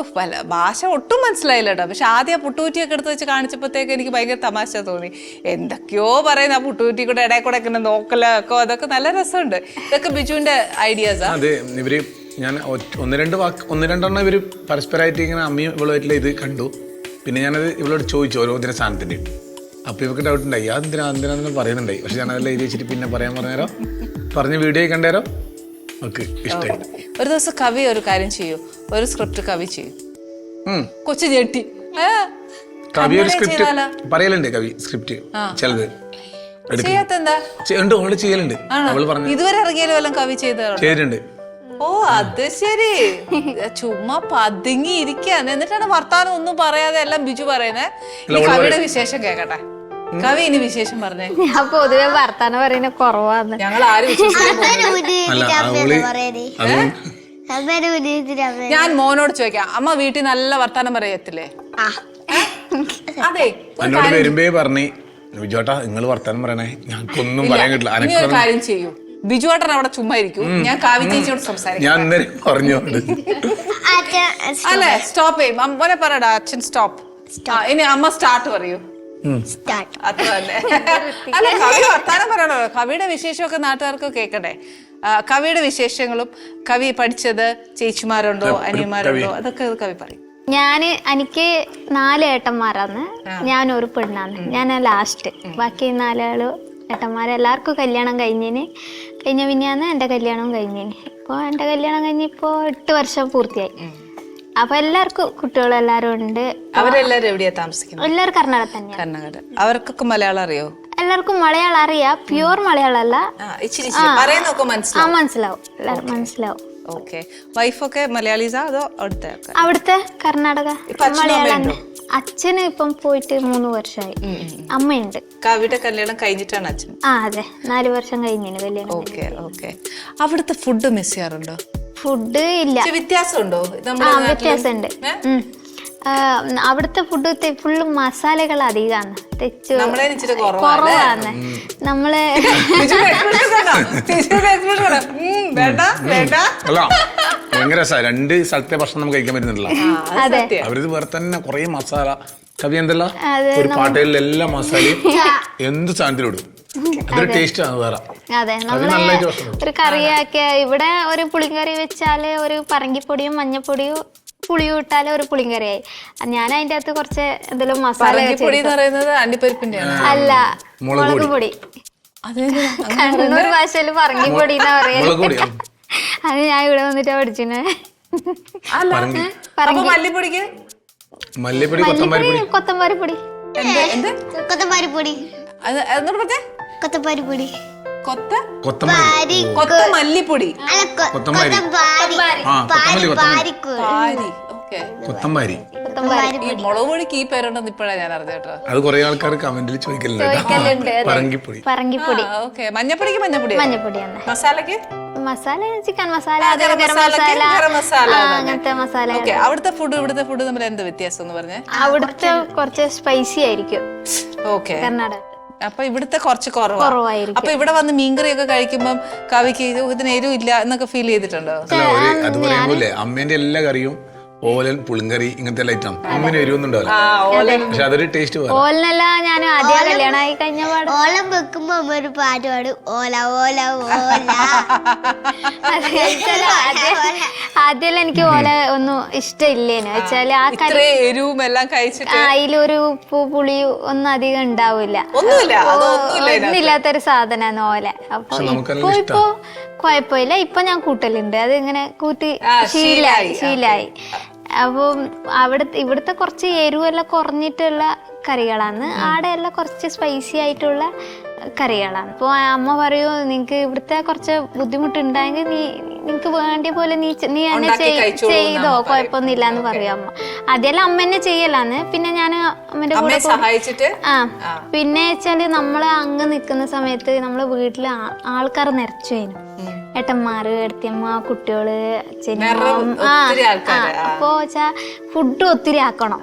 ഭാഷ ഒട്ടും മനസ്സിലായില്ല കേട്ടോ. പക്ഷെ ആദ്യം ആ പുട്ടുകുറ്റിയൊക്കെ എടുത്ത് വെച്ച് കാണിച്ചപ്പോഴത്തേക്ക് എനിക്ക് ഭയങ്കര തമാശ തോന്നി. എന്തൊക്കെയോ പറയുന്ന ആ പുട്ടുകുറ്റി കൂടെ ഇടയിൽ കൂടെ ഒക്കെ നോക്കലൊക്കെ അതൊക്കെ നല്ല രസമുണ്ട്. ഇതൊക്കെ ബിജുവിന്റെ ഐഡിയാസാണ്. അതെ, ഇവര് ഞാൻ ഒന്ന് രണ്ടെണ്ണം ഇവർ പരസ്പരമായിട്ട് ഇങ്ങനെ അമ്മയും ഇവളുമായിട്ടുള്ള ഇത് കണ്ടു. പിന്നെ ഞാനത് ഇവളോട് ചോദിച്ചു ഓരോന്നിനും സാധനത്തിൻ്റെ. അപ്പോൾ ഇവർക്ക് ഡൗട്ട് ഉണ്ടായി എന്തിനാന്ന് പറയുന്നുണ്ടായി. പക്ഷെ ഞാനതെല്ലാം എഴുതി വെച്ചിട്ട് പിന്നെ പറയാൻ പറഞ്ഞേരോ പറഞ്ഞ വീഡിയോ കണ്ടേരോ ഓക്കെ ഇഷ്ടമായി. ഒരു ദിവസം കവി ഒരു കാര്യം ചെയ്യൂ, ഒരു സ്ക്രിപ്റ്റ് കവി ചെയ്യും. കൊച്ചു ചേട്ടി കവി ഒരു സ്ക്രിപ്റ്റ് പറയലുണ്ട്. കവി സ്ക്രിപ്റ്റ് ചിലത് ചെയ്യാത്തെന്താ ഉണ്ട്, അവള് ചെയ്യലുണ്ട്. അവള് പറഞ്ഞു ഇതുവരെ ഇറങ്ങിയാലും എല്ലാം കവി ചെയ്തിട്ടുണ്ട്. ഓ അത് ശരി. ചുമ്മാ പതുങ്ങി ഇരിക്കാന്ന്, എന്നിട്ടാണ് വർത്താനം ഒന്നും പറയാതെ എല്ലാം ബിജു പറയുന്നേ. കവിയുടെ വിശേഷം കേക്കട്ടെ. കവി ഇനി വിശേഷം പറഞ്ഞേ. ഞാൻ പൊതുവെ വർത്താനം പറയുന്ന കുറവാന്ന്. ഞങ്ങൾ ആരും ഞാൻ മോനോട് ചോദിക്കാം, അമ്മ വീട്ടിൽ നല്ല വർത്താനം പറയത്തില്ലേ? അതെ, എന്നോട് വരുമ്പേ പറഞ്ഞേ ബിജുട്ടാ നിങ്ങൾ വർത്താനം പറയണേ, ഞങ്ങൾക്കൊന്നും പറയാൻ കിട്ടില്ല. ഇനി ഒരു കാര്യം ചെയ്യൂ, ബിജുവേട്ടൻ അവിടെ ചുമ്മാ ഇരിക്കും, ഞാൻ കാവ്യ ചേച്ചിയോട് സംസാരിക്കും. ഞാൻ പറഞ്ഞു അല്ലെ സ്റ്റോപ്പ് ചെയ്യും. മോനെ പറയടാ അച്ഛൻ സ്റ്റോപ്പ്. ഇനി അമ്മ സ്റ്റാർട്ട് പറയൂ. അത്ര തന്നെ. അല്ല കവി വർത്താനം പറയണോ. കവിയുടെ വിശേഷമൊക്കെ നാട്ടുകാർക്ക് കേൾക്കട്ടെ. കവിയുടെ വിശേഷങ്ങളും കവി പഠിച്ചത്, ചേച്ചിമാരുണ്ടോ അനിയന്മാരുണ്ടോ, അതൊക്കെ കവി പറയും. എനിക്ക് 4 ഏട്ടന്മാരാന്ന്, ഞാനൊരു പെണ്ണാന്ന്. ഞാൻ ലാസ്റ്റ്. ബാക്കി 4 ഏട്ടന്മാരെല്ലാവർക്കും കല്യാണം കഴിഞ്ഞ് പിന്നെയാണ് എൻ്റെ കല്യാണം കഴിഞ്ഞേന്. ഇപ്പോൾ എൻ്റെ കല്യാണം കഴിഞ്ഞിപ്പോൾ 8 വർഷം പൂർത്തിയായി. അപ്പൊ എല്ലാവർക്കും കുട്ടികളെല്ലാരും ഉണ്ട്. അവരെല്ലാരും എവിടെയാ താമസിക്കുന്നത്? എല്ലാവരും കർണാടക തന്നെയാണ്. കർണാടക. അവർക്കൊക്കെ മലയാളം അറിയോ? എല്ലാവർക്കും മലയാളം അറിയാം, പ്യൂർ മലയാളം അല്ല. മനസ്സിലാവും, എല്ലാവരും മനസ്സിലാവും. ഓക്കെ. വൈഫൊക്കെ മലയാളീസാ അതോ അവിടുത്തെ കർണാടക മലയാളം? അച്ഛന് ഇപ്പം പോയിട്ട് 3 വർഷമായി. അമ്മയുണ്ട്. കവിയുടെ കല്യാണം കഴിഞ്ഞിട്ടാണ് അച്ഛൻ? അതെ, 4 വർഷം കഴിഞ്ഞു കല്യാണം. Okay okay. അവിടുത്തെ ഫുഡ് മിസ് ചെയ്യാറുണ്ടോ? ഫുഡ് ഇല്ല. വ്യത്യാസമുണ്ടോ? വ്യത്യാസമുണ്ട്. അവിടുത്തെ ഫുഡ് ഫുള്ള് മസാലകൾ അധികമാണ്, കുറവാണ്. നമ്മള് ഭയങ്കര രസമാണ്. 2 സ്ഥലത്തെ ഭക്ഷണം നമുക്ക് കഴിക്കാൻ പറ്റുന്നുണ്ടല്ലോ. അവരിത് വേറെ തന്നെ കുറെ മസാല. കവി എന്തല്ല ഒരു പാട്ടയിൽ എല്ലാ മസാലയും എന്ത് സാധനത്തിലിടും, അതൊരു ടേസ്റ്റ് ആണ് വേറെ. അതെ, നമ്മള് ഒരു കറിയാക്കിയ ഇവിടെ ഒരു പുളിങ്കറി വെച്ചാല് ഒരു പറങ്കിപ്പൊടിയും മഞ്ഞപ്പൊടിയും പുളിയും ഇട്ടാല് ഒരു പുളിങ്കറിയായി. ഞാൻ അതിന്റെ അകത്ത് കുറച്ച് എന്തെങ്കിലും മസാല അല്ല, മുളക് പൊടി. കണ്ണൂർ ഭാഷയില് പറങ്കിപ്പൊടി എന്നാ പറയാ. അത് ഞാൻ ഇവിടെ വന്നിട്ടാ പഠിച്ചിന്. മല്ലിപ്പൊടി, കൊത്തമ്പാരി പൊടി. മല്ലിപ്പൊടി, കൊത്തമ്പാരി. മുളക് പൊടിക്ക് ഈ പേരുണ്ടെന്ന് ഇപ്പഴാ ഞാൻ അറിഞ്ഞേട്ടോ. അത് കുറെ ആൾക്കാർ കമന്റിൽ ചോദിക്കലുണ്ട്. പറങ്കിപ്പൊടി. മഞ്ഞപ്പൊടിക്ക് മഞ്ഞപ്പൊടിയാണ്. മസാലക്ക് മസാല ചിക്കൻ മസാല, ഗരം മസാല, അങ്ങനത്തെ മസാല. അവിടുത്തെ ഫുഡ് തമ്മിൽ എന്ത് വ്യത്യാസം എന്ന് പറഞ്ഞേ? അവിടുത്തെ കുറച്ച് സ്പൈസി ആയിരിക്കും. ഓക്കെ. കർണാടക. അപ്പൊ ഇവിടുത്തെ കുറച്ച് കുറവായിരിക്കും. അപ്പൊ ഇവിടെ വന്ന് മീൻകറിയൊക്കെ കഴിക്കുമ്പോ കവിക്ക് ഇതിന് എരിവില്ല എന്നൊക്കെ ഫീൽ ചെയ്തിട്ടുണ്ടോ? അത് പറയുമ്പോലെ അമ്മേന്റെ എല്ലാ കറിയും ഓലൻ പുളിങ്കറി ഇങ്ങനത്തെ എല്ലാം ഐറ്റം ഒന്നിനും എരിവൊന്നും ഉണ്ടാവില്ല. പക്ഷെ അതൊരു ടേസ്റ്റ് പോലെ. ഓലിനല്ല ഞാൻ ആദ്യം കല്യാണമായി കഴിഞ്ഞ പാട് ഓലം വെക്കുമ്പോ അമ്മ ഒരു പാട്ട് പാടും, ഓല ഓല ഓല. ആദ്യം എനിക്ക് ഓല ഒന്നും ഇഷ്ടമില്ലേന്ന് വെച്ചാല് ആ കറി എരിവും എല്ലാം കഴിച്ചിട്ട് അതിലൊരു ഉപ്പ് പുളി ഒന്നും അധികം ഉണ്ടാവില്ല, ഒന്നുമില്ലാത്തൊരു സാധനാണ് ഓല. അപ്പൊ ഇപ്പൊ കുഴപ്പമില്ല, ഇപ്പൊ ഞാൻ കൂട്ടലുണ്ട്, അത് ഇങ്ങനെ കൂട്ടി ശീലായി. അപ്പം ഇവിടുത്തെ കുറച്ച് എരിവെല്ലാം കുറഞ്ഞിട്ടുള്ള കറികളാണ്, ആടെ എല്ലാം കുറച്ച് സ്പൈസി ആയിട്ടുള്ള കറികളാണ്. അപ്പോൾ അമ്മ പറയൂ നിനക്ക് ഇവിടുത്തെ കുറച്ച് ബുദ്ധിമുട്ടുണ്ടായെങ്കിൽ നിനക്ക് വേണ്ടിയ പോലെ നീ തന്നെ ചെയ്തോ, കുഴപ്പമൊന്നുമില്ല എന്ന് പറയും അമ്മ. അതെല്ലാം അമ്മ തന്നെ ചെയ്യലാന്ന്. പിന്നെ ഞാൻ അമ്മന്റെ കൂടെ പിന്നെ വെച്ചാല് നമ്മള് അങ്ങ് നിൽക്കുന്ന സമയത്ത് നമ്മളെ വീട്ടില് ആൾക്കാർ നിറച്ചു കഴിഞ്ഞു, ഏട്ടന്മാര്, ഏടത്തിയമ്മ, കുട്ടികള്, അച്ഛനും. അപ്പൊ വെച്ചാ ഫുഡ് ഒത്തിരി ആക്കണം,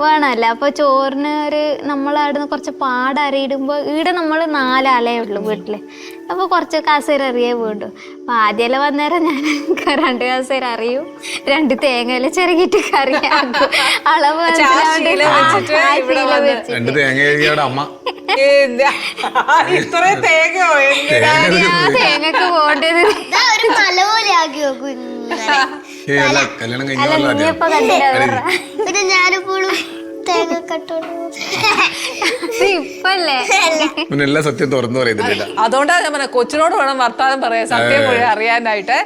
വേണമല്ലോ. അപ്പൊ ചോറിന് ഒരു നമ്മളവിടുന്ന് കുറച്ച് പാടറിയിടുമ്പോ ഈടെ നമ്മള് 4 ആളേ ഉള്ളു വീട്ടില്. അപ്പൊ കുറച്ച് കാസേര അറിയേ വേണ്ടു. അപ്പൊ ആദ്യമെല്ലാം വന്നേരം ഞാൻ 2 കാസേര അറിയും, 2 തേങ്ങയില ചെറുകിട്ട് കറിയാക്കും. അളവ് തേങ്ങക്ക് പോണ്ടത് ഒരു മല പോലെ ആക്കി വെക്കും. പിന്നെ ഞാനിപ്പോഴും തേങ്ങ ഇപ്പല്ലേ എല്ലാ സത്യം തുറന്നു പറയുന്നില്ല. അതുകൊണ്ടാണ് ഞാൻ പറഞ്ഞ കൊച്ചിനോട് വേണം വർത്താനം പറയാൻ, സത്യം മുഴുവൻ അറിയാനായിട്ട്.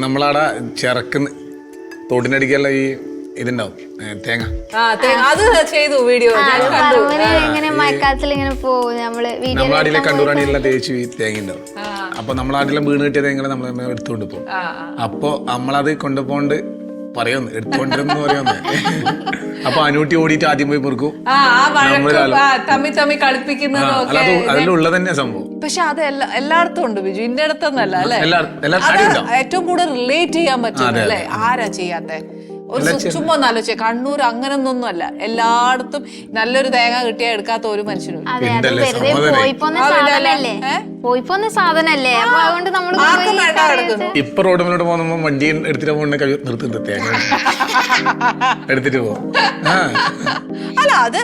നമ്മളവിടെ ചിറക്കുന്ന തോട്ടിനടിക്കല്ല ഈ ഇതുണ്ടാവും തേങ്ങ, അത് ചെയ്തു വീഡിയോ ഇങ്ങനെ മഴക്കാലത്തിൽ ഇങ്ങനെ പോകും. നമ്മളാടിയിലെ കണ്ടൂറാണിയെല്ലാം തേച്ച് തേങ്ങ ഉണ്ടാവും. അപ്പൊ നമ്മളാടിയെല്ലാം വീണ് കിട്ടിയ തേങ്ങ നമ്മൾ എടുത്തുകൊണ്ട് പോകും. അപ്പൊ നമ്മളത് കൊണ്ടുപോണ്ട് പറയുന്നു, എടുത്തോണ്ടിരുന്നു പറയുന്നേ. അപ്പൊ അനൂട്ടി ഓടിയിട്ട് ആദ്യം പോയി മുറുക്കും, അതിലുള്ളത് തന്നെ സംഭവം. പക്ഷെ അത് എല്ലായിടത്തും ഉണ്ട് ബിജു, ഇന്ന അടുത്തൊന്നല്ല അല്ലെ, ഏറ്റവും കൂടുതൽ റിലേറ്റ് ചെയ്യാൻ പറ്റും അല്ലെ. ആരാ ചെയ്യാത്തെ? ഒരു ചുമ്മാ ആലോചിച്ച കണ്ണൂർ അങ്ങനൊന്നും അല്ല, എല്ലായിടത്തും നല്ലൊരു തേങ്ങ കിട്ടിയാൽ എടുക്കാത്ത ഒരു മനുഷ്യനും. പോയിപ്പോന്ന സാധനല്ലേ, അപ്പൊ അതുകൊണ്ട് നമ്മള് ഇപ്പൊ റോഡ് മുന്നോട്ട് പോകുമ്പോ വണ്ടി എടുത്തിട്ട് പോകണ നിർത്തുന്നത് തേങ്ങ എടുത്തിട്ട് പോകും. അല്ല അത്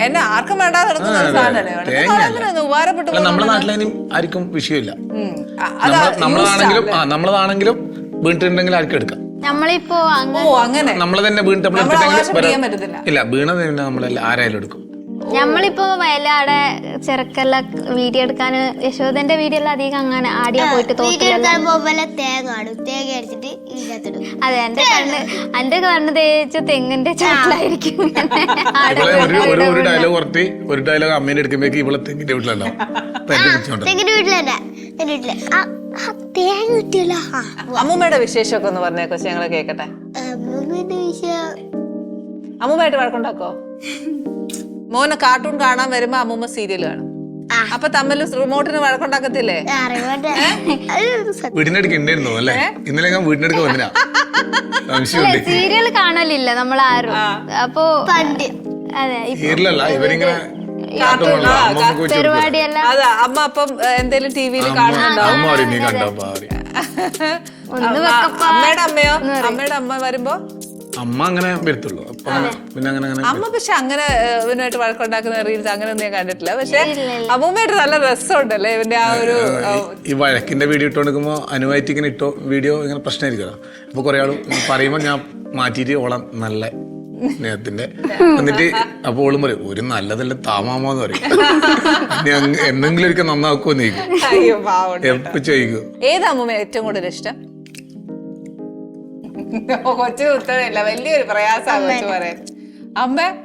എന്നെ ആർക്കും വേണ്ടാതെ എടുക്കുന്ന ഒരു സാധനല്ലേ, ഉപകാരപ്പെട്ടു. നമ്മുടെ നാട്ടിലേനും ആർക്കും വിഷയമില്ല, നമ്മളതാണെങ്കിലും വീണിട്ടുണ്ടെങ്കിൽ ആർക്കും എടുക്കാം. നമ്മളിപ്പോ അങ്ങനെ നമ്മള് തന്നെ വീണിട്ട് ഇല്ല, വീണത് നമ്മളെല്ലാം ആരായാലും എടുക്കും. നമ്മളിപ്പോ വയലാടെ ചെറുക്കെല്ലാം വീഡിയോ എടുക്കാന് യശോദന്റെ വീഡിയോ എല്ലാം അധികം അങ്ങനെ ആടിയാ പോയിട്ട് അതെ, എന്റെ കണ്ണ് തേച്ച് തെങ്ങിന്റെ ചോട്ടിലായിരിക്കും. ഒരു ഡയലോഗ് കുറച്ച് ഒരു ഡയലോഗ് അമ്മേനെ എടുക്കുമ്പോഴേക്ക് ഇവിടെ തെങ്ങിന്റെ വീട്ടിലുണ്ടാവും. അമ്മൂമ്മയുടെ വിശേഷമൊക്കെ ഒന്ന് പറഞ്ഞേ കൊച്ചി, ഞങ്ങളെ കേക്കട്ടെ. അമ്മൂമ്മയായിട്ട് വഴക്കുണ്ടാക്കോ? മോനെ കാർട്ടൂൺ കാണാൻ വരുമ്പോ അമ്മൂമ്മ സീരിയൽ കാണും, അപ്പൊ തമ്മിൽ റിമോട്ടിന് വഴക്കുണ്ടാക്കത്തില്ലേ? വീടിനടുക്ക് ഉണ്ടായിരുന്നു അല്ലേ? ഇന്നലെ ഞാൻ വീടിനടുക്ക് വന്നിനാ. സീരിയൽ കാണലില്ല നമ്മളാരും. അപ്പൊ അതെ സീരിയലല്ല, ഇവരിങ്ങനെ പരിപാടിയല്ല. അതാ അമ്മ അപ്പം എന്തേലും ടിവിയിൽ കാണുന്നുണ്ടാവും. അമ്മയുടെ അമ്മയോ? അമ്മയുടെ അമ്മ വരുമ്പോ അമ്മ അങ്ങനെ വരത്തുള്ളൂ. പിന്നെ അമ്മ പക്ഷെ അങ്ങനെ ഇവനായിട്ട് വഴക്കുണ്ടാക്കുന്ന റീൽസ് അങ്ങനെ ഒന്നും ഞാൻ കണ്ടിട്ടില്ല. പക്ഷെ അമ്മൂമ്മയായിട്ട് നല്ല രസമുണ്ടല്ലേ ഇവന്റെ ആ ഒരു ഈ വഴക്കിന്റെ വീഡിയോ ഇട്ടോണ്ടിരിക്കുമ്പോ അനുവായിട്ട് ഇങ്ങനെ ഇട്ടോ വീഡിയോ ഇങ്ങനെ പ്രശ്നമായിരിക്കുമല്ലോ. അപ്പൊ കുറെ ആള് പറയുമ്പോ ഞാൻ മാറ്റിയിട്ട് ഓളം നല്ല സ്നേഹത്തിന്റെ എന്നിട്ട് അപ്പൊ ഓളും പറയും ഒരു നല്ലതല്ല താമാമെന്ന് പറയും. എന്തെങ്കിലും ഒരിക്കൽ നന്നാക്കുമെന്ന് എപ്പോ ചോദിക്കും. ഏതാ അമ്മൂമ്മ ഏറ്റവും കൂടുതൽ ഇഷ്ടം? കൊച്ചു ഉത്തരവില്ല, വലിയൊരു പ്രയാസമാണ് കൊച്ചു പറയാൻ.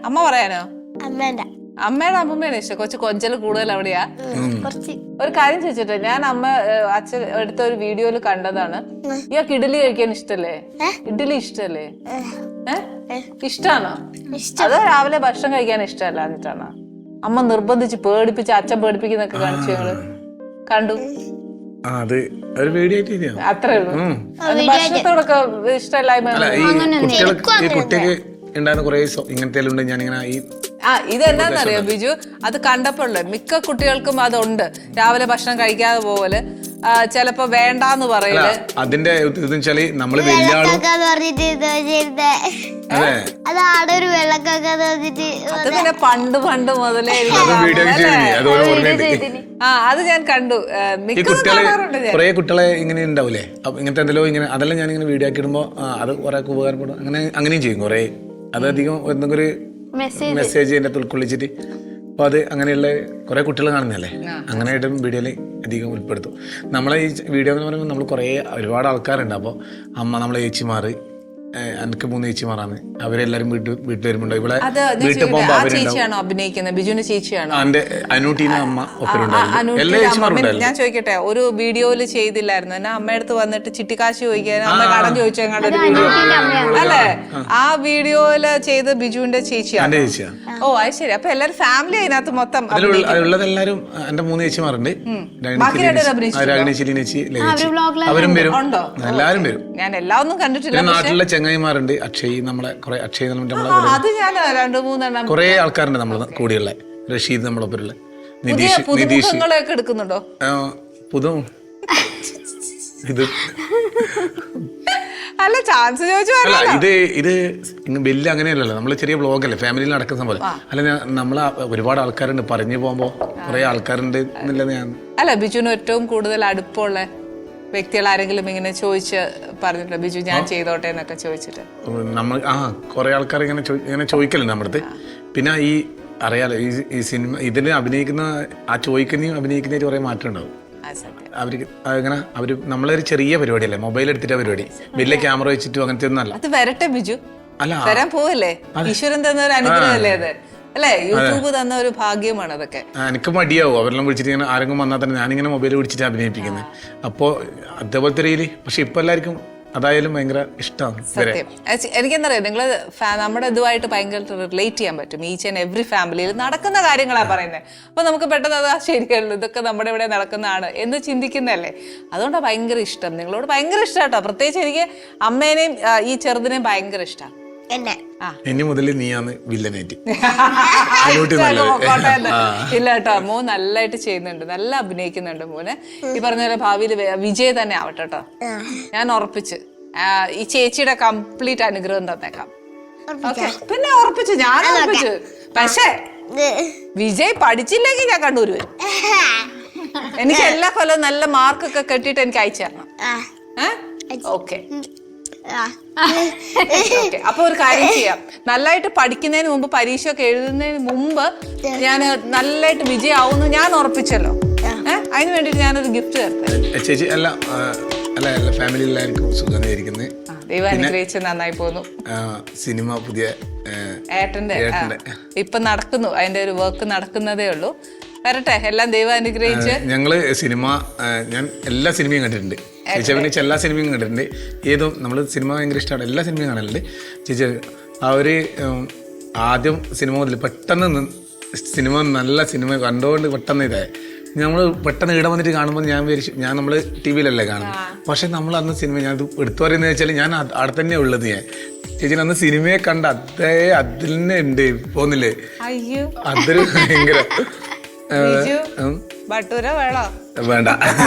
അമ്മ പറയാനോ? അമ്മയുടെ അമ്മൂമ്മയാണ് ഇഷ്ടം. കൊച്ചു കൊഞ്ചല് കൂടുതൽ അവിടെയാ. ഒരു കാര്യം ചോദിച്ചിട്ട്, ഞാൻ അച്ഛൻ എടുത്ത ഒരു വീഡിയോയില് കണ്ടതാണ്, ഇയാൾക്ക് ഇഡ്ഡലി കഴിക്കാൻ ഇഷ്ടല്ലേ? ഇഡ്ഡലി ഇഷ്ടല്ലേ? ഇഷ്ടാണോ? അതോ രാവിലെ ഭക്ഷണം കഴിക്കാൻ ഇഷ്ടമല്ല എന്നിട്ടാണോ? അമ്മ നിർബന്ധിച്ച് പേടിപ്പിച്ച് അച്ഛൻ പേടിപ്പിക്കുന്നൊക്കെ കാണിച്ചു ഞങ്ങള് കണ്ടു. അത്രേ ഉള്ളൂ. ഭക്ഷണത്തോടൊക്കെ ഇഷ്ടമല്ലായ്മ. ഇതെന്താന്നറിയോ ബിജു, അത് കണ്ടപ്പോഴേ മിക്ക കുട്ടികൾക്കും അതുണ്ട്, രാവിലെ ഭക്ഷണം കഴിക്കാതെ പോലെ. ചിലപ്പോ വേണ്ടാന്ന് പറയല്. അതിന്റെ ഇതെന്ന് വെച്ചാല് നമ്മള് വലിയ ആളും പറഞ്ഞിട്ട് അതെ അത് ആടെ ഒരു വെള്ളക്കൊക്കെ പറഞ്ഞിട്ട് അത് പിന്നെ പണ്ട് മുതലേ വീഡിയോ അത് ഓർമ്മയുണ്ട്. അത് ഞാൻ കണ്ടു. ഈ കുട്ടികളെ കുറെ കുട്ടികളെ ഇങ്ങനെ ഉണ്ടാവൂലേ ഇങ്ങനത്തെ എന്തെല്ലോ ഇങ്ങനെ അതെല്ലാം ഞാൻ ഇങ്ങനെ വീഡിയോ ആക്കി ഇടുമ്പോ അത് കുറെ ഉപകാരപ്പെടും. അങ്ങനെയും ചെയ്യും കുറെ. അതധികം എന്തെങ്കിലും ഒരു മെസ്സേജ് അതിന്റെ ഉൾക്കൊള്ളിച്ചിട്ട് അപ്പൊ അത് അങ്ങനെയുള്ള കുറെ കുട്ടികൾ കാണുന്നതല്ലേ, അങ്ങനെയായിട്ടും വീഡിയോയിൽ അധികം ഉൾപ്പെടുത്തും. നമ്മളെ ഈ വീഡിയോ എന്ന് പറയുമ്പോൾ നമ്മൾ ഒരുപാട് ആൾക്കാരുണ്ട്. അപ്പോൾ അമ്മ നമ്മളെ ചേച്ചിമാർ, എനിക്ക് 3 ചേച്ചിമാരാണ്, അവരെല്ലാരും വീട്ടിൽ വരുമ്പോണ്ടോ ഇവിടെ വീട്ടിൽ പോകുമ്പോ അവരുണ്ടാവും. അഭിനയിക്കുന്നത് ബിജുവിന്റെ ചേച്ചിയാണോ? എന്റെ അനൂട്ടീന അമ്മ എല്ലാ ചേച്ചിമാരും. ഞാൻ ചോദിക്കട്ടെ, ഒരു വീഡിയോയില് ചെയ്തില്ലായിരുന്നു എന്നെ അമ്മയടുത്ത് വന്നിട്ട് ചിട്ടിക്കാശ് ചോദിക്കാൻ അമ്മ കടം ചോദിച്ചു വീഡിയോ അല്ലേ? ആ വീഡിയോയില് ചെയ്ത് ബിജുവിന്റെ ചേച്ചിയാണ്. ഓ അത് ശരി. അപ്പൊ എല്ലാരും ഫാമിലി അതിനകത്ത് മൊത്തം ഉള്ളതെല്ലാരും എന്റെ 3 ചേച്ചിമാരുണ്ട്. രാഗിണി, ചേച്ചി, അവരും വരും, എല്ലാരും വരും. ഞാൻ എല്ലാം ഒന്നും കണ്ടിട്ടില്ല. നാട്ടിലെ ചങ്ങായിമാരുണ്ട്, അക്ഷയ്, നമ്മളെ കുറെ അക്ഷയ് അത് ഞാൻ 2-3 കുറെ ആൾക്കാരുണ്ട് നമ്മളെ കൂടെയുള്ള. റഷീദ് നമ്മളൊപ്പരുള്ള, പുതുമുഖങ്ങളെയൊക്കെ എടുക്കുന്നുണ്ടോ? പുതു ഇത് അല്ല ചാൻസ് ചോദിച്ചു. ഇത് വലിയ അങ്ങനെയല്ലല്ലോ, നമ്മള് ചെറിയ വ്ളോഗല്ലേ, ഫാമിലിയിൽ നടക്കുന്ന പോലെ അല്ല. നമ്മളെ ഒരുപാട് ആൾക്കാരുണ്ട്, പറഞ്ഞു പോകുമ്പോ കുറെ ആൾക്കാരുണ്ട് എന്നുള്ളത് ഞാൻ. അല്ല ബിജുവിന് ഏറ്റവും കൂടുതൽ അടുപ്പമുള്ള വ്യക്തികൾ ആരെങ്കിലും ഇങ്ങനെ ചോദിച്ച് പറഞ്ഞിട്ടുണ്ടോ, ബിജു ഞാൻ ചെയ്തോട്ടെ എന്നൊക്കെ ചോദിച്ചിട്ട്? നമ്മൾ കുറെ ആൾക്കാർ ഇങ്ങനെ ചോദിക്കലുണ്ട് നമ്മുടെ അടുത്ത്. പിന്നെ ഈ അറിയാലോ ഈ സിനിമ ഇതിന് അഭിനയിക്കുന്ന ആ ചോദിക്കുന്നതും അഭിനയിക്കുന്നതിന് കുറെ മാറ്റം ഉണ്ടാവും. അവർക്ക് അങ്ങനെ അവര് നമ്മളൊരു ചെറിയ പരിപാടിയല്ലേ, മൊബൈൽ എടുത്തിട്ട് പരിപാടി, വലിയ ക്യാമറ വെച്ചിട്ടും അങ്ങനത്തെ ഒന്നും അല്ല. അത് വരട്ടെ ബിജു, അല്ല വരാൻ പോവല്ലേ, ഈശ്വരൻ തന്ന ഒരു അനുഗ്രഹമല്ലേ അത്, അല്ലേ? യൂട്യൂബ് തന്ന ഒരു ഭാഗ്യമാണ് അതൊക്കെ. എനിക്ക് മടിയാവും അവരെല്ലാം വിളിച്ചിട്ട് ഇങ്ങനെ ആരെങ്കിലും വന്നാൽ തന്നെ ഞാനിങ്ങനെ മൊബൈൽ പിടിച്ചിട്ട് അഭിനയിപ്പിക്കുന്നത്. അപ്പോൾ അതേപോലത്തെ രീതിയിൽ. പക്ഷെ ഇപ്പൊ എല്ലാവർക്കും അതായാലും ഭയങ്കര ഇഷ്ടമാണ്. എനിക്കെന്താ പറയാ, നിങ്ങള് നമ്മുടെ ഇതുമായിട്ട് ഭയങ്കര റിലേറ്റ് ചെയ്യാൻ പറ്റും. ഈച്ച് ആൻഡ് എവറി ഫാമിലിയിൽ നടക്കുന്ന കാര്യങ്ങളാണ് പറയുന്നത്. അപ്പൊ നമുക്ക് പെട്ടെന്ന് അതാ ശരിയല്ലോ, ഇതൊക്കെ നമ്മുടെ ഇവിടെ നടക്കുന്നതാണ് എന്ന് ചിന്തിക്കുന്നതല്ലേ. അതുകൊണ്ടാണ് ഭയങ്കര ഇഷ്ടം, നിങ്ങളോട് ഭയങ്കര ഇഷ്ടം കേട്ടോ. പ്രത്യേകിച്ച് എനിക്ക് അമ്മേനെയും ഈ ചെറുതിനെയും ഭയങ്കര ഇഷ്ടമാണ്. ഇനി മുതൽ നീയാണ് വില്ലനായിട്ട്. ഇല്ല കേട്ടോ, മോൻ നല്ലതായിട്ട് ചെയ്യുന്നുണ്ട്, നല്ല അഭിനയിക്കുന്നുണ്ട് മോന്. ഈ പറഞ്ഞ പോലെ ഭാവിയിൽ വിജയ് തന്നെ ആവട്ടെ കേട്ടോ. ഞാൻ ഉറപ്പിച്ച് ഈ ചേച്ചിയുടെ കംപ്ലീറ്റ് അനുഗ്രഹം തന്നേക്കാം. ഓക്കെ, പിന്നെ ഉറപ്പിച്ചു, ഞാൻ ഉറപ്പിച്ചു. പക്ഷേ വിജയ് പഠിച്ചില്ലെങ്കിൽ ഞാൻ കണ്ണൂര് വരും. എനിക്ക് എല്ലാ കൊല്ലവും നല്ല മാർക്കൊക്കെ കെട്ടിയിട്ട് എനിക്ക് അയച്ചു തരണം. ഓക്കെ, അപ്പൊ ഒരു കാര്യം ചെയ്യാം, നല്ലതായിട്ട് പഠിക്കുന്നതിന് മുമ്പ്, പരീക്ഷ ഒക്കെ എഴുതുന്നതിന് മുമ്പ് ഞാൻ നല്ലതായിട്ട് വിജയാവുമെന്ന് ഞാൻ ഉറപ്പിച്ചല്ലോ. അതിന് വേണ്ടിട്ട് ഞാനൊരു ഗിഫ്റ്റ് തരട്ടെ. ചേച്ചി എല്ലാ ഫാമിലി എല്ലാവർക്കും സുഖമായിരിക്കുന്നത്. ദൈവം അനുഗ്രഹിച്ച് നന്നായി പോകുന്നു. സിനിമ പുതിയ ഏട്ടന്റെ ഇപ്പൊ നടക്കുന്നു, അതിന്റെ ഒരു വർക്ക് നടക്കുന്നതേ ഉള്ളൂ. വരട്ടെ, എല്ലാം ദൈവം അനുഗ്രഹിച്ച്. ഞങ്ങള് സിനിമ, ഞാൻ എല്ലാ സിനിമയും കണ്ടിട്ടുണ്ട്. ചേച്ചി അഭിനയിച്ച എല്ലാ സിനിമയും കണ്ടിട്ടുണ്ട്. ഏതും നമ്മൾ സിനിമ ഭയങ്കര ഇഷ്ടമാണ്, എല്ലാ സിനിമയും കാണലുണ്ട്. ചേച്ചി ആദ്യം സിനിമ മുതൽ പെട്ടെന്ന് സിനിമ, നല്ല സിനിമ കണ്ടുകൊണ്ട് പെട്ടെന്ന് ഇതായി. നമ്മൾ പെട്ടെന്ന് ഇവിടെ വന്നിട്ട് കാണുമ്പോൾ ഞാൻ നമ്മൾ ടി വിയിലല്ലേ കാണും. പക്ഷെ നമ്മൾ അന്ന് സിനിമ, ഞാൻ എടുത്തു പറയുന്നത് വെച്ചാൽ ഞാൻ അവിടെ തന്നെ ഉള്ളത്. ഞാൻ ചേച്ചി അന്ന് സിനിമയെ കണ്ട അതിൽ തന്നെ ഉണ്ട് പോന്നില്ലേ. അതൊരു ഭയങ്കര വേണ്ട.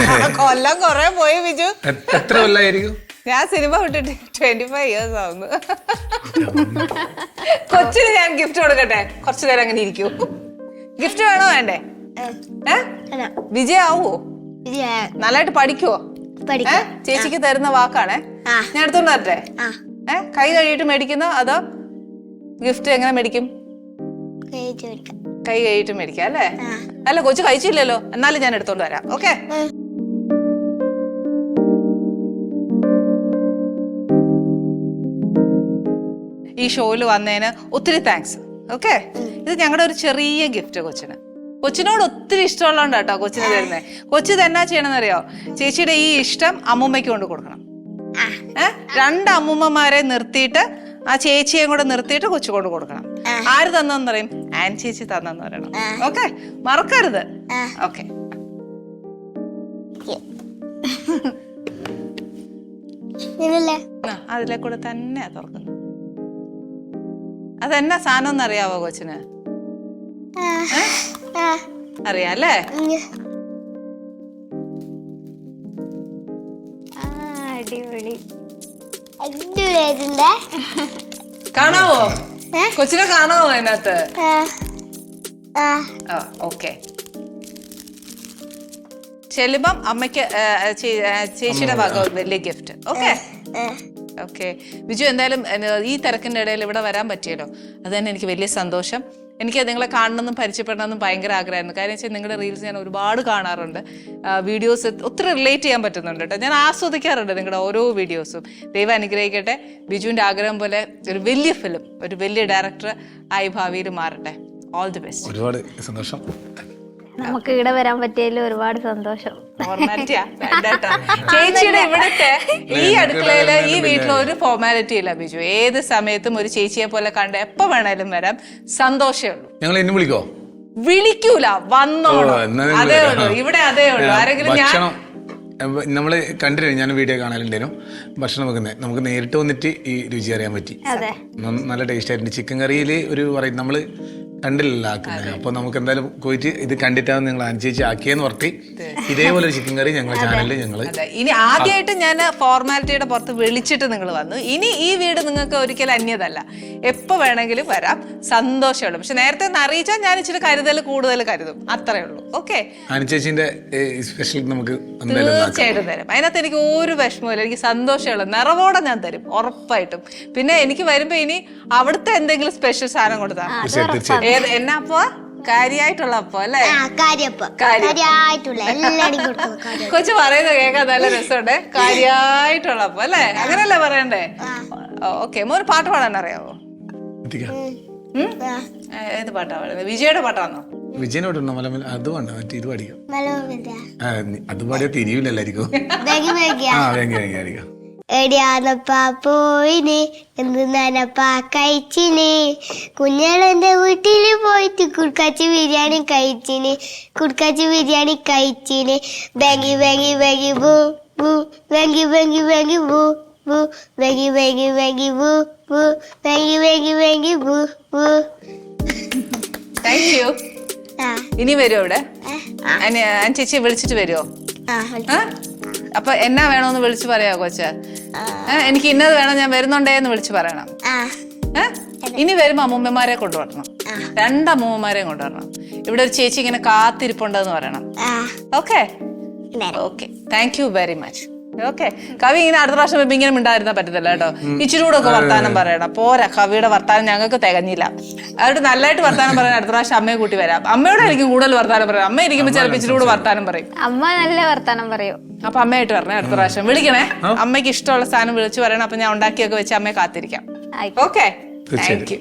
കൊല്ലം കൊറേ പോയി ബിജു. എത്ര കൊല്ലായിരിക്കും? ഞാൻ സിനിമ വിട്ടിട്ട് 25 years ആവുന്നു. കൊച്ചിന് ഞാൻ ഗിഫ്റ്റ് കൊടുക്കട്ടെ, കുറച്ചു നേരം അങ്ങനെ ഇരിക്കൂ. ഗിഫ്റ്റ് വേണോ വേണ്ടേ? വിജയാവോ? നന്നായിട്ട് പഠിക്കുവോ? ചേച്ചിക്ക് തരുന്ന വാക്കാണേ, ഞാൻ എടുത്തോണ്ട് തരട്ടെ. കൈ കഴിയിട്ട് മേടിക്കുന്നോ അതോ ഗിഫ്റ്റ് എങ്ങനെ മേടിക്കും? കൈ കഴിയിട്ട് മേടിക്കാം അല്ലേ? അല്ല കൊച്ചു കഴിച്ചില്ലല്ലോ, എന്നാലും ഞാൻ എടുത്തോണ്ട് വരാം. ഓക്കെ, ഈ ഷോയിൽ വന്നതിന് ഒത്തിരി താങ്ക്സ്. ഓക്കെ, ഇത് ഞങ്ങളുടെ ഒരു ചെറിയ ഗിഫ്റ്റ് കൊച്ചിനോട് ഒത്തിരി ഇഷ്ടമുള്ളതുകൊണ്ട് കേട്ടോ കൊച്ചിന് തരുന്നത്. കൊച്ചു തന്നെ ചെയ്യണമെന്നറിയോ, ചേച്ചിയുടെ ഈ ഇഷ്ടം അമ്മൂമ്മയ്ക്ക് കൊണ്ട് കൊടുക്കണം. 2 അമ്മൂമ്മമാരെ നിർത്തിയിട്ട് ആ ചേച്ചിയെ കൂടെ നിർത്തിയിട്ട് കൊച്ചു കൊണ്ട് കൊടുക്കണം. ആര് തന്നെന്ന് പറയും? ആൻ ചേച്ചി തന്നെന്ന് പറയണം. ഓക്കെ, മറക്കരുത്. ഓക്കെ, അതിലെ കൂടെ തന്നെയാ തുറക്കുന്നത്. അതെന്നാ സാധനം ഒന്ന് അറിയാവോ കൊച്ചിന്? അറിയാം അല്ലേ? അടിപൊളി. അടിപൊളിയായിട്ടുണ്ട്. കാണാവോ കൊച്ചിനെ കാണാവോ അതിനകത്ത്? ആ ഓക്കെ. ചെല്ലുമ്പം അമ്മയ്ക്ക് ചേച്ചിയുടെ ഭാഗം ഒരു വലിയ ഗിഫ്റ്റ്. ഓക്കെ ഓക്കെ ബിജു, എന്തായാലും ഈ തിരക്കിന്റെ ഇടയിൽ ഇവിടെ വരാൻ പറ്റിയല്ലോ, അത് തന്നെ എനിക്ക് വലിയ സന്തോഷം. എനിക്ക് നിങ്ങളെ കാണണമെന്നും പരിചയപ്പെടണമെന്നും ഭയങ്കര ആഗ്രഹമായിരുന്നു. കാര്യം വെച്ചാൽ നിങ്ങളുടെ റീൽസ് ഞാൻ ഒരുപാട് കാണാറുണ്ട്, വീഡിയോസ് ഒത്തിരി റിലേറ്റ് ചെയ്യാൻ പറ്റുന്നുണ്ട് കേട്ടോ. ഞാൻ ആസ്വദിക്കാറുണ്ട് നിങ്ങളുടെ ഓരോ വീഡിയോസും. ദൈവം അനുഗ്രഹിക്കട്ടെ. ബിജുവിൻ്റെ ആഗ്രഹം പോലെ ഒരു വലിയ ഫിലിം, ഒരു വലിയ ഡയറക്ടർ ആയി ഭാവിയിൽ മാറട്ടെ. All the best. ഒരുപാട് സന്തോഷം. നമുക്ക് ഇവിടെ വരാൻ പറ്റിയതിൽ ഒരുപാട് സന്തോഷം. ചേച്ചിയുടെ ഇവിടുത്തെ ഈ അടുക്കളയില് ഈ വീട്ടിൽ ഒരു ഫോർമാലിറ്റി ഇല്ല ബിജു. ഏത് സമയത്തും ഒരു ചേച്ചിയെ പോലെ കണ്ട് എപ്പോ വേണേലും വരാം, സന്തോഷമേ ഉള്ളൂ. ഞങ്ങൾ എന്നെ വിളിക്കോ? വിളിക്കൂല, വന്നോളൂ. അതേ ഉള്ളൂ ഇവിടെ, അതേ ഉള്ളൂ. ആരെങ്കിലും ഞാൻ നമ്മള് കണ്ടിരുന്നു, ഞാൻ വീഡിയോ കാണലുണ്ടേനും ഭക്ഷണം വെക്കുന്നത്. നമുക്ക് നേരിട്ട് വന്നിട്ട് ഈ രുചി അറിയാൻ പറ്റി. നല്ല ടേസ്റ്റ് ആയിട്ടുണ്ട്. ചിക്കൻ കറിയിൽ ഒരു പറയും നമ്മള് കണ്ടില്ലല്ലോ ആക്കുന്നത്. അപ്പൊ നമുക്ക് എന്തായാലും പോയിട്ട് ഇത് കണ്ടിട്ടാണ് നിങ്ങൾ അനുസരിച്ച് ആക്കിയെന്ന് പറഞ്ഞ് ഇതേപോലെ ഒരു ചിക്കൻ കറി ഞങ്ങളുടെ ചാനലിൽ ഞങ്ങള് ഇനി ആദ്യമായിട്ട് ഞാൻ ഫോർമാലിറ്റിയുടെ പുറത്ത് വിളിച്ചിട്ട് നിങ്ങൾ വന്നു. ഇനി ഈ വീട് നിങ്ങൾക്ക് ഒരിക്കലും അന്യതല്ല, എപ്പോ വേണമെങ്കിലും വരാം, സന്തോഷമുള്ളൂ. പക്ഷെ നേരത്തെ ഒന്ന് അറിയിച്ചാൽ ഞാൻ ഇച്ചിരി കൂടുതൽ കരുതും, അത്രേ ഉള്ളൂ. ഓക്കെ, അനുചേച്ചിന്റെ സ്പെഷ്യൽ നമുക്ക് തീർച്ചയായിട്ടും തരും. അതിനകത്ത് എനിക്ക് ഒരു വിഷമമില്ല, എനിക്ക് സന്തോഷമുള്ളൂ. നിറവോടെ ഞാൻ തരും ഉറപ്പായിട്ടും. പിന്നെ എനിക്ക് വരുമ്പോ ഇനി അവിടുത്തെ എന്തെങ്കിലും സ്പെഷ്യൽ സാധനം കൊടുത്താൽ എന്നാ അപ്പോ കാര്യായിട്ടുള്ള അപ്പൊ അല്ലേ? കൊച്ചു പറയുന്നത് കേൾക്കാൻ നല്ല രസമുണ്ട്. കാര്യായിട്ടുള്ള അപ്പൊ അല്ലേ, അങ്ങനല്ലേ പറയണ്ടേ? ഓക്കെ, മോന് പാട്ട് പാടാൻ അറിയാവോ? ഏത് പാട്ടാ പാടുന്നത്? വിജയുടെ പാട്ടാണോ? വിജയനോട് അത് വേണ്ട, മറ്റേ ഇത് പഠിക്കാം. അത് പാടിയാ തിരിയില്ലായിരിക്കും. എടിയാന്നപ്പാ പോയിന് എന്ത് നനപ്പാ കഴിച്ചിന്, കുഞ്ഞാളെന്റെ വീട്ടില് പോയിട്ട് കുടുക്കാച്ചി ബിരിയാണി കഴിച്ചിന്, ബാങ്കി ബാങ്കി ബാങ്കി ബൂ ബൂ, ബാങ്കി ബാങ്കി ബാങ്കി ബൂ ബൂ, ബാങ്കി ബാങ്കി ബാങ്കി ബൂ ബൂ, ബാങ്കി ബാങ്കി ബാങ്കി ബൂ ബൂ. Thank you. ഇനി വരുമോ ഇവിടെ? ചേച്ചി വിളിച്ചിട്ട് വരുമോ? അപ്പൊ എന്നാ വേണോന്ന് വിളിച്ചു പറയാ കൊച്ച? എനിക്ക് ഇന്നത് വേണം, ഞാൻ വരുന്നുണ്ടേന്ന് വിളിച്ചു പറയണം. ഇനി വരുമ്പോ അമ്മൂമ്മമാരെ കൊണ്ടുവരണം, 2 അമ്മൂമ്മമാരെയും കൊണ്ടുവരണം. ഇവിടെ ഒരു ചേച്ചി ഇങ്ങനെ കാത്തിരിപ്പുണ്ടെന്ന് പറയണം. Okay okay, thank you very much. Okay, കവി ഇങ്ങനെ അടുത്ത പ്രാവശ്യം വരുമ്പോ ഇങ്ങനെ മിണ്ടായിരുന്നാ പറ്റത്തില്ല കേട്ടോ. ഇച്ചിരി കൂടെ ഒക്കെ വർത്താനം പറയണം. പോരാ, കവിയുടെ വർത്താനം ഞങ്ങൾക്ക് തികഞ്ഞില്ല. അതുകൊണ്ട് നല്ലതായിട്ട് വർത്താനം പറയാൻ അടുത്ത പ്രാവശ്യം അമ്മയെ കൂട്ടി വരാം. അമ്മയോട് എനിക്ക് കൂടുതൽ വർത്താനം പറയാം. അമ്മ ഇരിക്കുമ്പോ ചിലപ്പോൾ ഇച്ചിരി കൂടെ വർത്താനം പറയും. അമ്മ നല്ല വർത്താനം പറയും. അപ്പൊ അമ്മയായിട്ട് പറഞ്ഞേ, അടുത്ത പ്രാവശ്യം വിളിക്കണേ. അമ്മയ്ക്ക് ഇഷ്ടമുള്ള സാധനം വിളിച്ചു പറയണം. അപ്പൊ ഞാൻ ഉണ്ടാക്കിയൊക്കെ വെച്ച് അമ്മയെ കാത്തിരിക്കാം. Okay, thank you.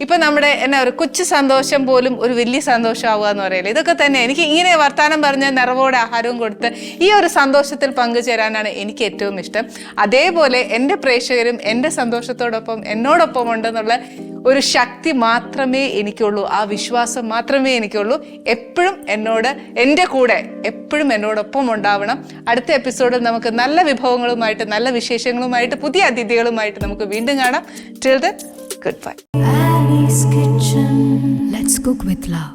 ഇപ്പൊ നമ്മുടെ എന്നാ ഒരു കൊച്ചു സന്തോഷം പോലും ഒരു വലിയ സന്തോഷമാവുക എന്ന് പറയില്ല. ഇതൊക്കെ തന്നെ എനിക്ക് ഇങ്ങനെ വർത്താനം പറഞ്ഞ് നിറവോടെ ആഹാരവും കൊടുത്ത് ഈ ഒരു സന്തോഷത്തിൽ പങ്കുചേരാനാണ് എനിക്ക് ഏറ്റവും ഇഷ്ടം. അതേപോലെ എൻ്റെ പ്രേക്ഷകരും എൻ്റെ സന്തോഷത്തോടൊപ്പം എന്നോടൊപ്പം ഉണ്ടെന്നുള്ള ഒരു ശക്തി മാത്രമേ എനിക്കുള്ളൂ, ആ വിശ്വാസം മാത്രമേ എനിക്കുള്ളൂ. എപ്പോഴും എൻ്റെ കൂടെ എപ്പോഴും എന്നോടൊപ്പം ഉണ്ടാവണം. അടുത്ത എപ്പിസോഡിൽ നമുക്ക് നല്ല വിഭവങ്ങളുമായിട്ട്, നല്ല വിശേഷങ്ങളുമായിട്ട്, പുതിയ അതിഥികളുമായിട്ട് നമുക്ക് വീണ്ടും കാണാം. Till then, goodbye. Annie's Kitchen. Let's cook with love.